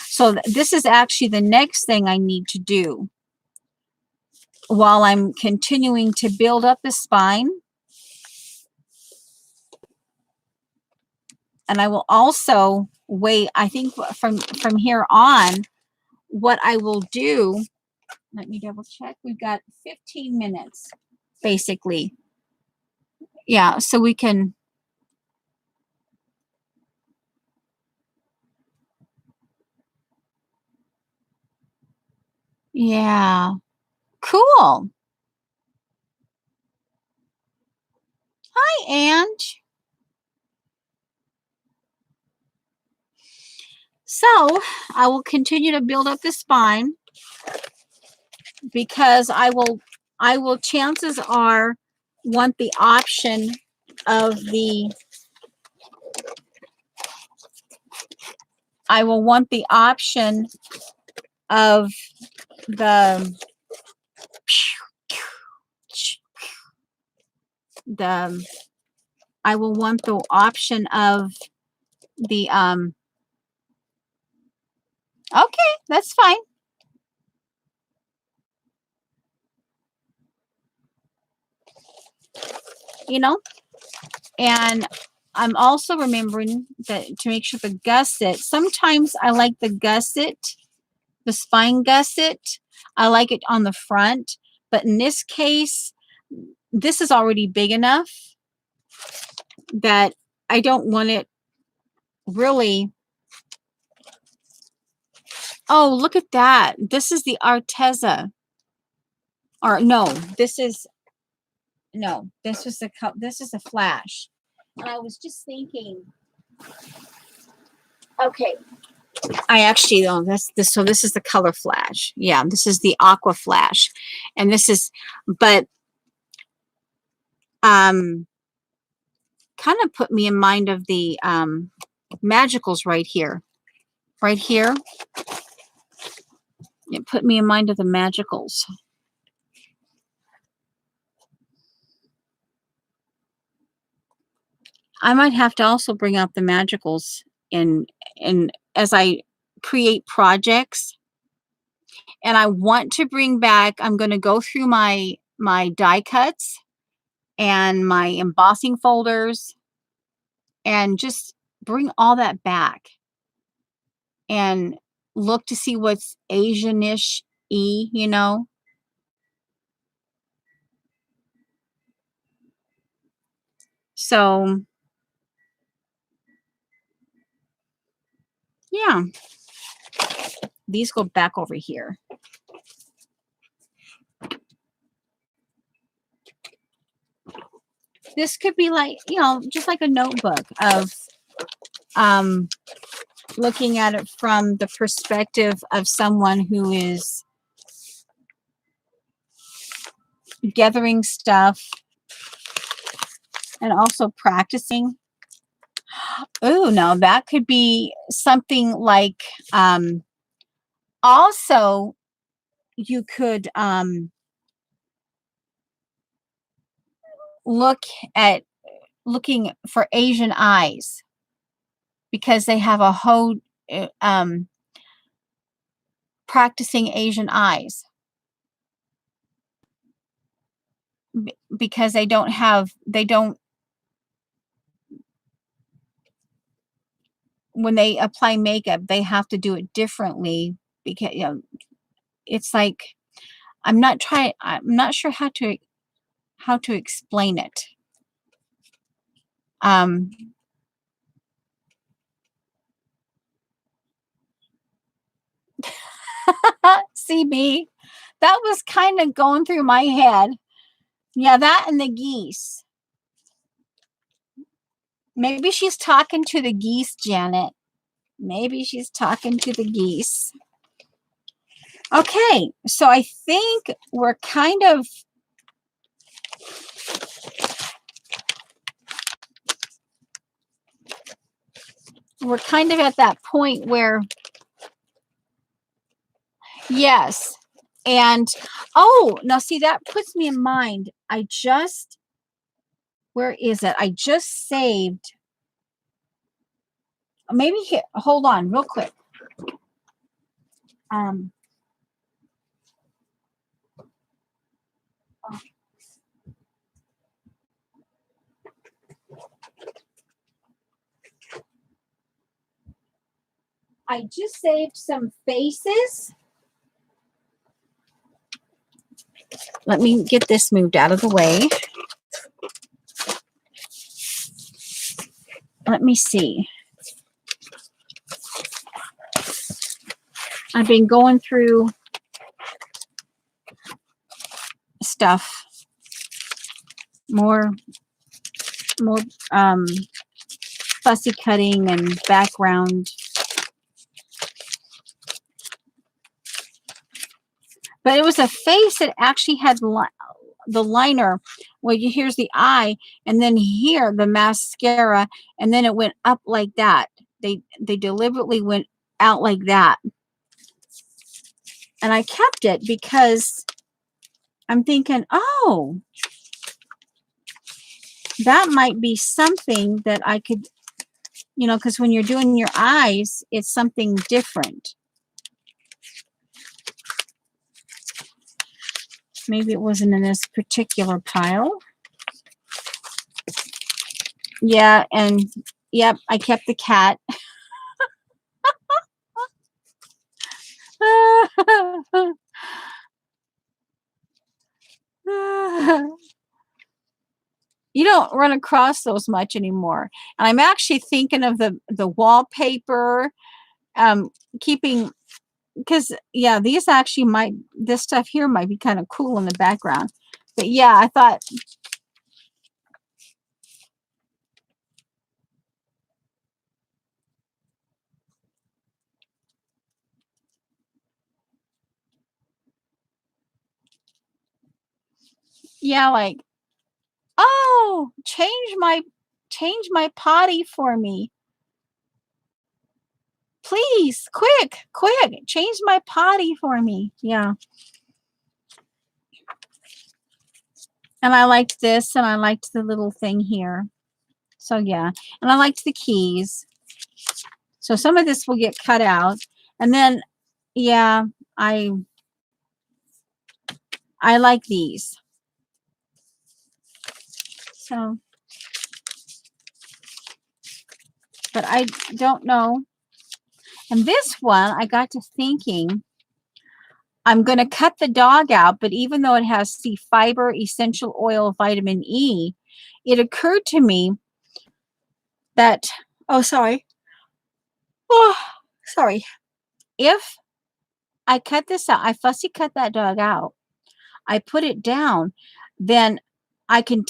So this is actually the next thing I need to do while I'm continuing to build up the spine. And I will also wait, I think from here on, what I will do, let me double check. We've got 15 minutes, basically. Yeah, so we can, yeah, cool. Hi, Ange. So I will continue to build up the spine because I will chances are want the option of the I will want the option of the I will want the option of the okay, that's fine. You know, and I'm also remembering that to make sure the gusset, sometimes I like the gusset, the spine gusset. I like it on the front, but in this case, this is already big enough that I don't want it really. Oh, look at that. This is the Arteza. Or no, this is no, this is a flash. And I was just thinking, okay, I actually that's this so this is the color flash. Yeah, this is the aqua flash. And this is but um kind of put me in mind of the magicals right here. Right here. It put me in mind of the magicals. I might have to also bring up the magicals in as I create projects. And I want to bring back, I'm going to go through my die cuts and my embossing folders and just bring all that back and look to see what's Asianish y, you know. So yeah, these go back over here. This could be like, you know, just like a notebook of um looking at it from the perspective of someone who is gathering stuff and also practicing. Oh, no, that could be something like also you could look at looking for Asian eyes because they have a whole practicing Asian eyes because they don't when they apply makeup they have to do it differently because you know it's like I'm not sure how to explain it. Um CB, that was kind of going through my head. Yeah, that and the geese. Maybe she's talking to the geese, Janet. Maybe she's talking to the geese. Okay, so I think we're kind of we're kind of at that point where, yes. And, oh, now see, that puts me in mind. Where is it? I just saved, maybe here, hold on real quick. I just saved some faces. Let me get this moved out of the way. Let me see. I've been going through stuff, more fussy cutting and background. But it was a face that actually had the liner. Well, here's the eye, and then here the mascara, and then it went up like that. They deliberately went out like that. And I kept it because I'm thinking, oh, that might be something that I could, you know, because when you're doing your eyes, it's something different. Maybe it wasn't in this particular pile. Yeah, and yep, I kept the cat. You don't run across those much anymore. And I'm actually thinking of the wallpaper, keeping, because yeah, these actually this stuff here might be kind of cool in the background. But yeah, I thought, yeah, like, oh, change my potty for me. Please, quick, change my potty for me. Yeah. And I liked this, and I liked the little thing here. So yeah, and I liked the keys. So some of this will get cut out. And then, yeah, I like these. So, but I don't know. And this one, I got to thinking, I'm going to cut the dog out, but even though it has sea fiber, essential oil, vitamin E, it occurred to me that, oh, sorry. Oh, sorry. If I cut this out, I fussy cut that dog out, I put it down, then I can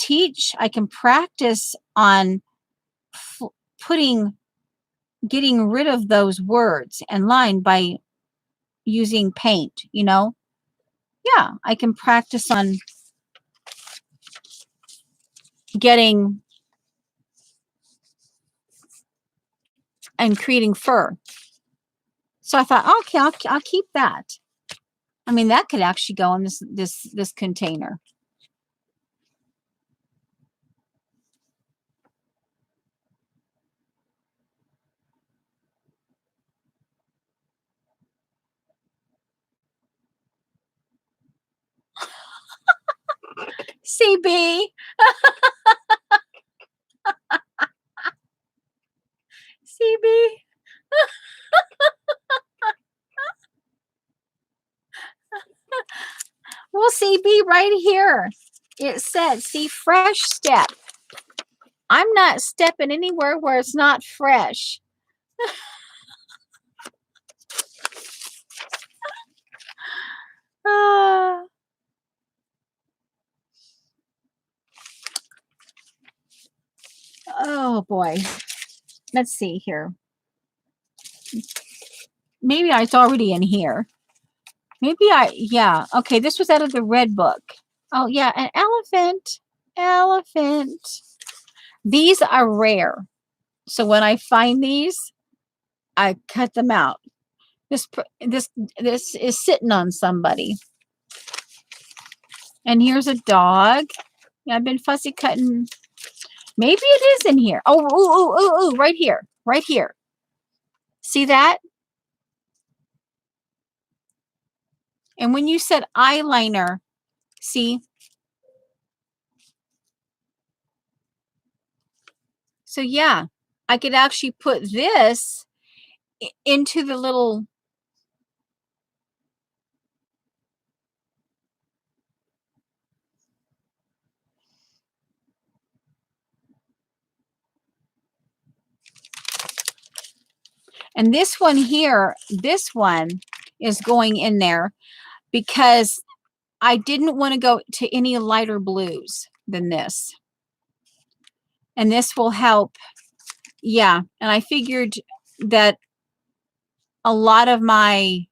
practice on getting rid of those words and line by using paint, you know? Yeah, I can practice on getting and creating fur. So I thought, okay, I'll keep that. I mean, that could actually go in this container. CB. CB. Well, CB right here. It said, see, fresh step. I'm not stepping anywhere where it's not fresh. Oh boy. Let's see here. Maybe it's already in here. Yeah. Okay, this was out of the red book. Oh yeah, an elephant. Elephant. These are rare. So when I find these, I cut them out. This is sitting on somebody. And here's a dog. Yeah, I've been fussy cutting. Maybe it is in here. Oh, ooh, ooh, ooh, ooh, right here. Right here. See that? And when you said eyeliner, see? So yeah, I could actually put this into the little. And this one here, this one is going in there because I didn't want to go to any lighter blues than this. And this will help. Yeah. And I figured that a lot of my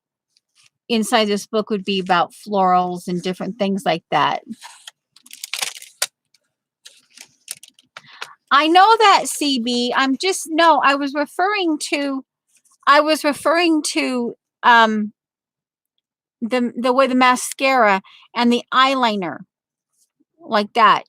inside this book would be about florals and different things like that. I know that, CB. I'm just, no, I was referring to the way the mascara and the eyeliner, like that.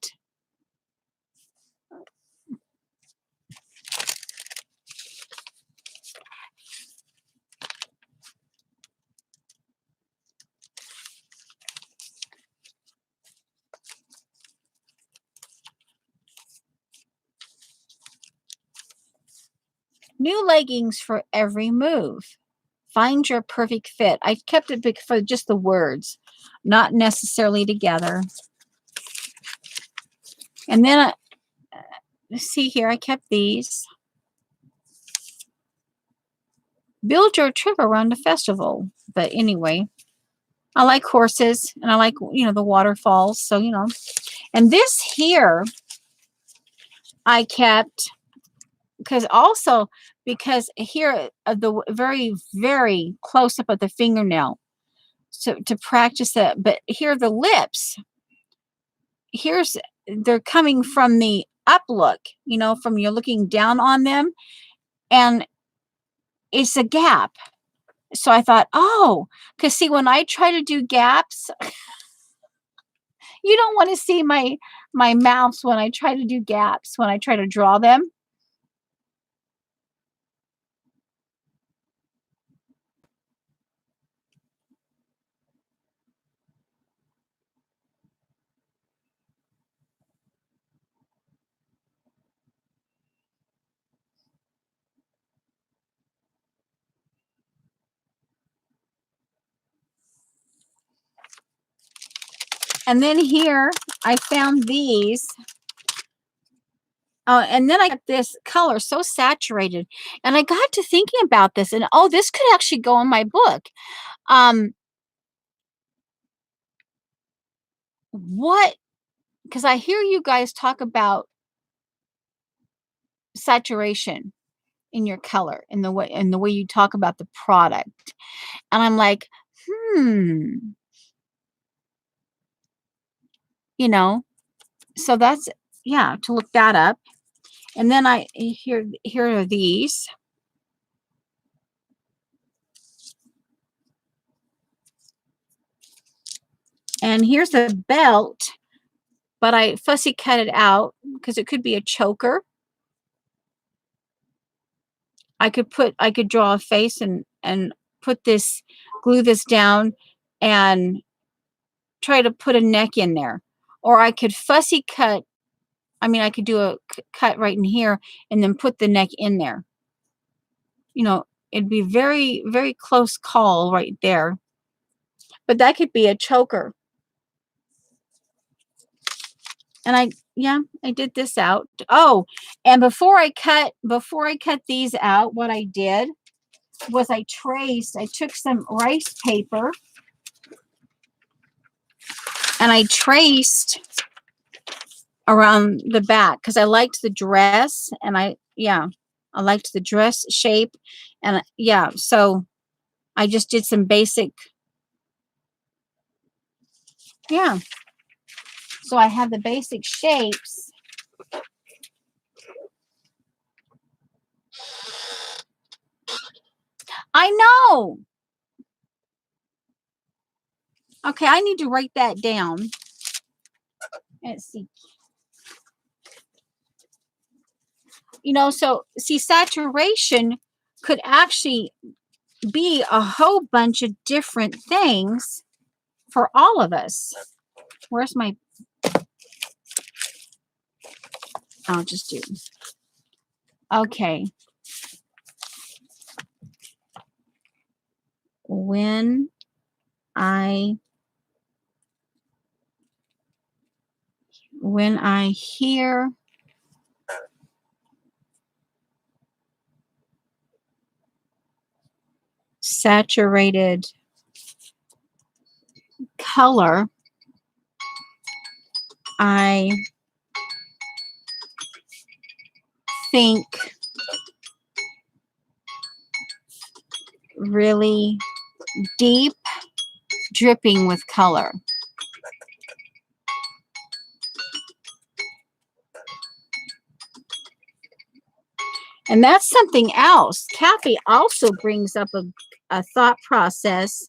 New leggings for every move. Find your perfect fit. I kept it big for just the words, not necessarily together. And then see here, I kept these. Build your trip around a festival. But anyway, I like horses and I like, the waterfalls. So, and this here I kept because here the very, very close up of the fingernail. So to practice it, but here the lips, they're coming from the up look, from you're looking down on them, and it's a gap. So I thought, oh, because see, when I try to do gaps, you don't want to see my mouths when I try to do gaps, when I try to draw them. And then here I found these. And then I got this color so saturated, and I got to thinking about this, and this could actually go in my book. What? Because I hear you guys talk about saturation in your color, in the way you talk about the product, and I'm like, so that's, yeah, to look that up. And then here are these. And here's a belt, but I fussy cut it out because it could be a choker. I could draw a face and glue this down and try to put a neck in there. Or I could fussy cut. I mean, I could do a cut right in here and then put the neck in there. It'd be very, very close call right there. But that could be a choker. And I did this out. Oh, and before I cut these out, what I did was I took some rice paper and I traced around the back because I liked the dress, and I liked the dress shape, and so I just did some basic, so I have the basic shapes. I know. Okay, I need to write that down. Let's see. You know, so see, saturation could actually be a whole bunch of different things for all of us. Where's my, I'll just do, okay. When I hear saturated color, I think really deep, dripping with color. And that's something else. Kathy also brings up a thought process.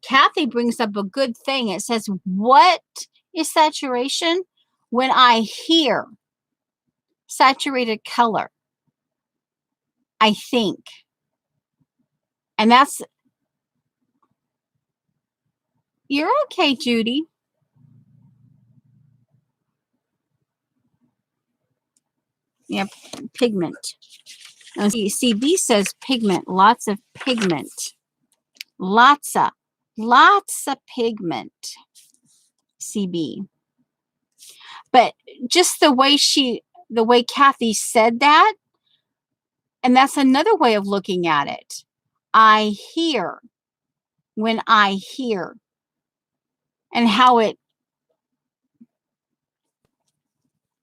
Kathy brings up a good thing. It says, what is saturation? When I hear saturated color, I think. And that's, you're okay, Judy. Yeah, pigment. Now, CB says pigment, lots of pigment. Lots of pigment. CB. But just the way Kathy said that, and that's another way of looking at it. I hear, when I hear, and how it,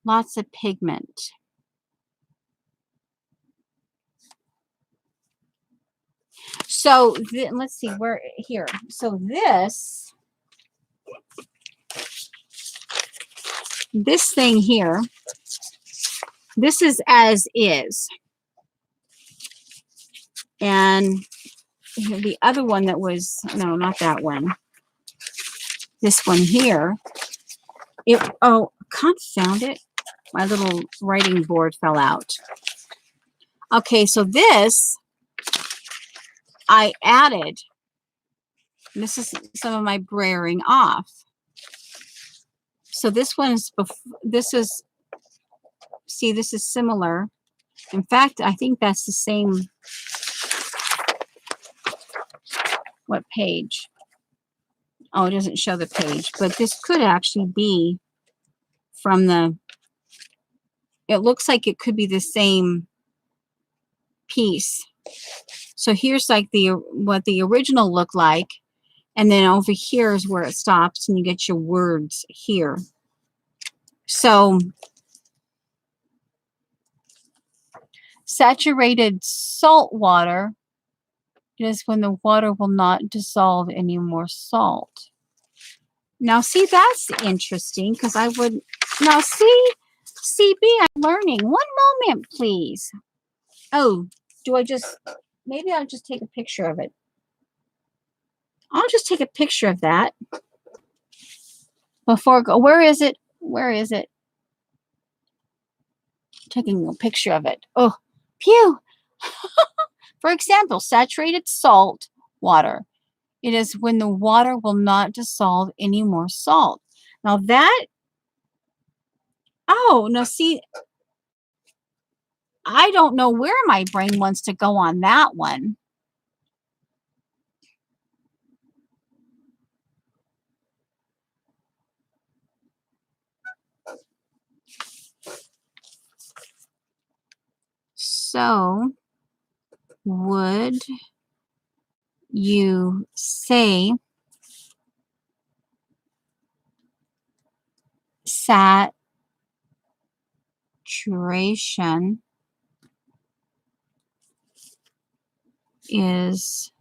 lots of pigment. So let's see where here. So this thing here, this is as is. And the other one that was, no, not that one. This one here, oh, confound it. My little writing board fell out. Okay, so this, I added, this is some of my brayering off. So this one's, this is, see, this is similar. In fact, I think that's the same. What page? Oh, it doesn't show the page, but this could actually be from the, it looks like it could be the same piece. So here's like what the original looked like, and then over here is where it stops and you get your words here. So saturated salt water is when the water will not dissolve any more salt. Now see, that's interesting, because I would, now see, CB, I'm learning. One moment, please. Oh, do I just, maybe I'll just take a picture of it. I'll just take a picture of that before I go. Where is it? Where is it? Taking a picture of it. Oh, pew. For example, saturated salt water. It is when the water will not dissolve any more salt. Now that, oh, now see, I don't know where my brain wants to go on that one. So, would you say saturation is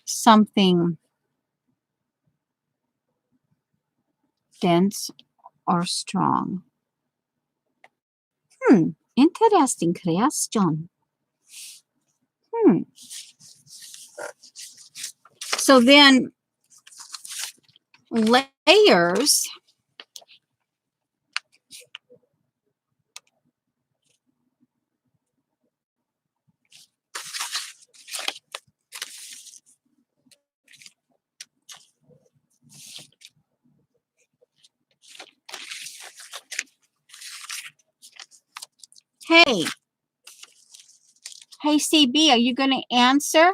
something dense or strong? Interesting question. So then layers Hey, CB, are you going to answer?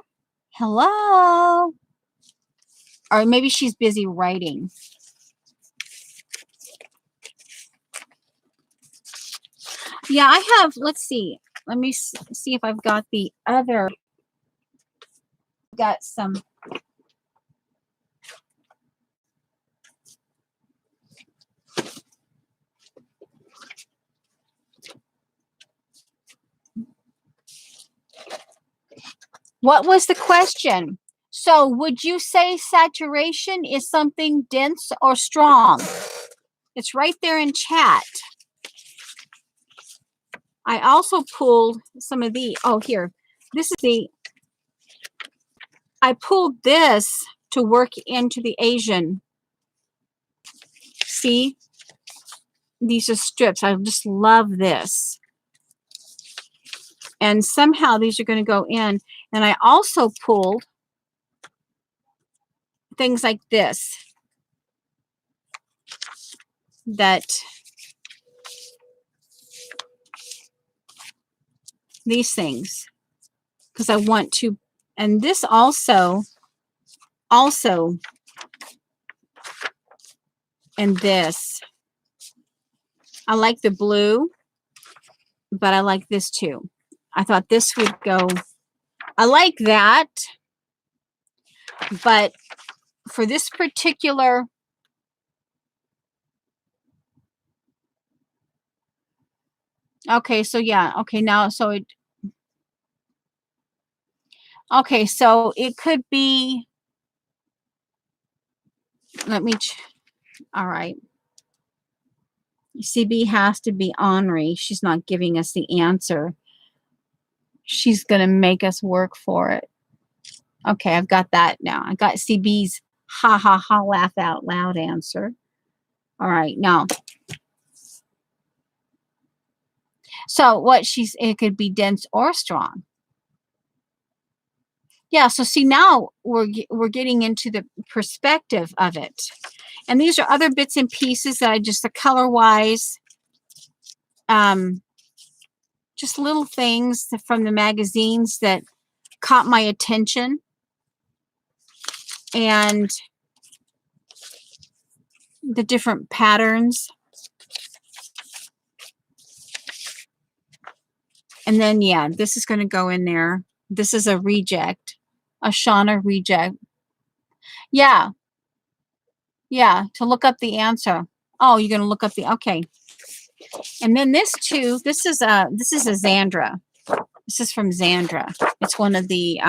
Hello? Or maybe she's busy writing. Yeah, I have, let's see. Let me see if I've got the other. Got some. What was the question? So would you say saturation is something dense or strong? It's right there in chat. I also pulled some of the, oh, here. This is the, I pulled this to work into the Asian. See? These are strips. I just love this. And somehow these are going to go in. And I also pulled things like this. That these things. Because I want to, and this also, and this. I like the blue, but I like this too. I thought this would go, I like that, but for this particular, okay, so yeah, okay, now, so it, okay, so it could be, let me, all right. CB has to be ornery. She's not giving us the answer. She's going to make us work for it. Okay, I've got that now. I got CB's ha ha ha laugh out loud answer. All right, now. So what it could be dense or strong. Yeah, so see now we're getting into the perspective of it. And these are other bits and pieces that I just, the color wise, just little things from the magazines that caught my attention. And the different patterns. And then, yeah, this is going to go in there. This is a reject, a Shauna reject. Yeah. Yeah, to look up the answer. Oh, you're going to look up the, okay. And then this too, this is a Xandra. This is from Xandra. It's one of the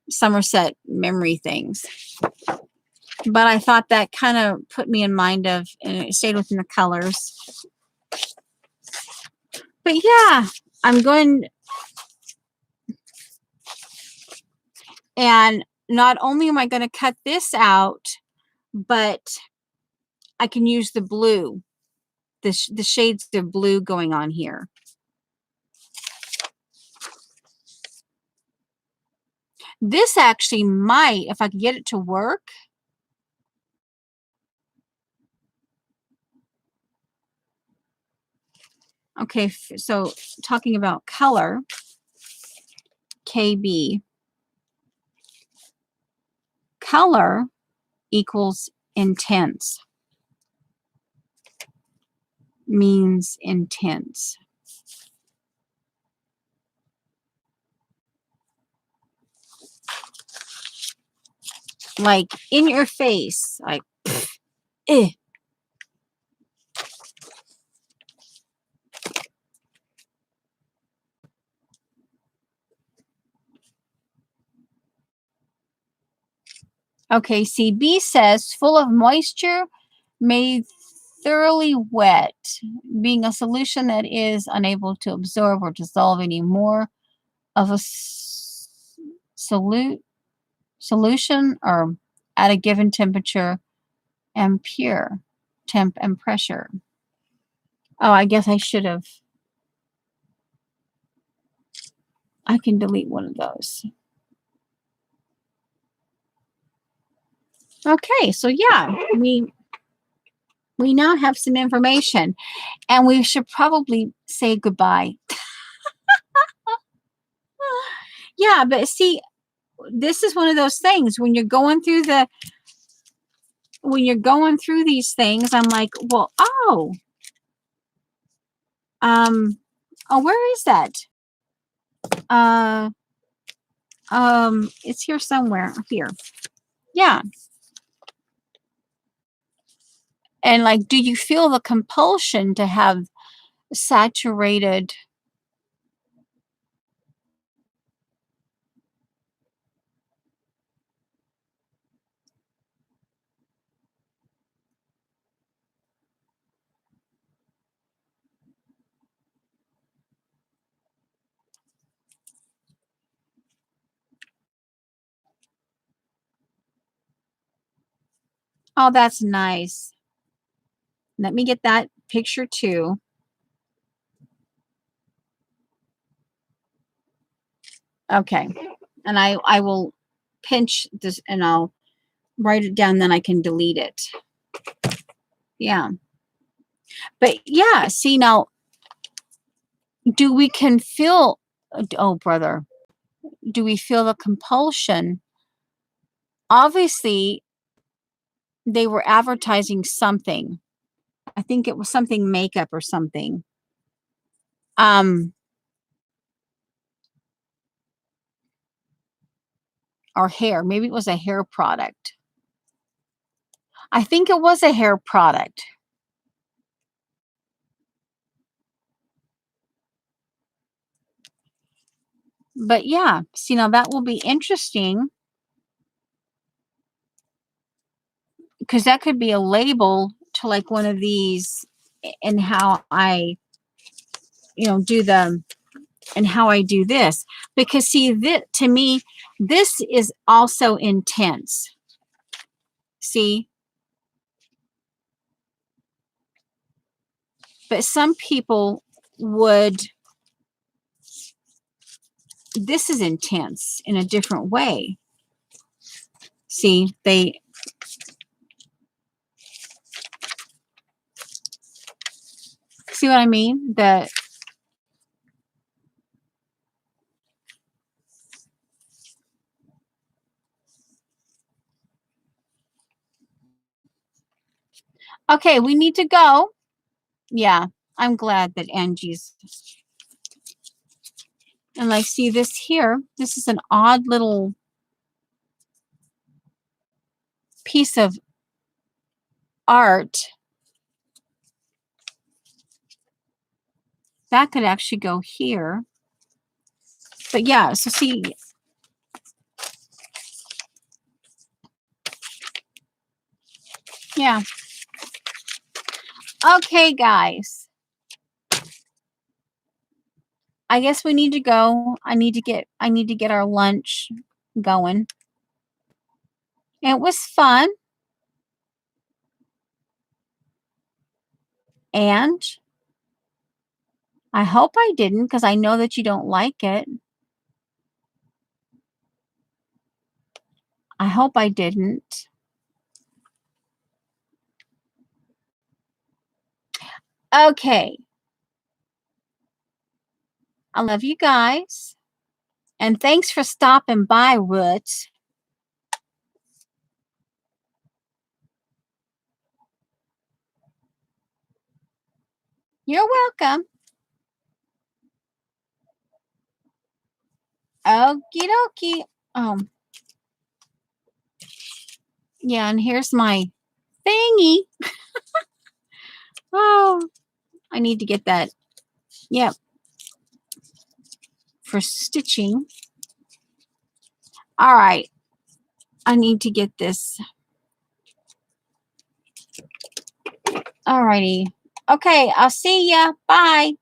Somerset memory things. But I thought that kind of put me in mind of, and it stayed within the colors. But yeah, I'm going, and not only am I going to cut this out, but I can use the blue, the shades of blue going on here. This actually might, if I could get it to work. Okay, so talking about color, KB. Color equals intense. Means intense. Like in your face, like, eh. Okay, see, B says full of moisture, made thoroughly wet, being a solution that is unable to absorb or dissolve any more of a solution or at a given temperature and pure temp and pressure. Oh, I guess I should have. I can delete one of those. Okay, so yeah, we now have some information, and we should probably say goodbye. Yeah, but see, this is one of those things when you're going through these things, I'm like, well, where is that? It's here somewhere. Here. Yeah. And like, do you feel the compulsion to have saturated? Oh, that's nice. Let me get that picture too. Okay. And I will pinch this and I'll write it down, then I can delete it. Yeah. But yeah, see now, do we can feel, oh brother, do we feel the compulsion? Obviously, they were advertising something. I think it was something makeup or something. Or hair. Maybe it was a hair product. I think it was a hair product. But yeah, see now that will be interesting because that could be a label to like one of these and how I, do the and how I do this. Because see, that to me, this is also intense. See? But some people would, this is intense in a different way. See, see what I mean? Okay, we need to go. Yeah, I'm glad that Angie's. And like, see this here, this is an odd little piece of art. That could actually go here. But yeah, so see. Yeah. Okay, guys. I guess we need to go. I need to get our lunch going. It was fun. And I hope I didn't, because I know that you don't like it. I hope I didn't. Okay. I love you guys. And thanks for stopping by, Roots. You're welcome. Okie dokie. Yeah, and here's my thingy. Oh, I need to get that. Yep. For stitching. All right. I need to get this. Alrighty. Okay, I'll see ya. Bye.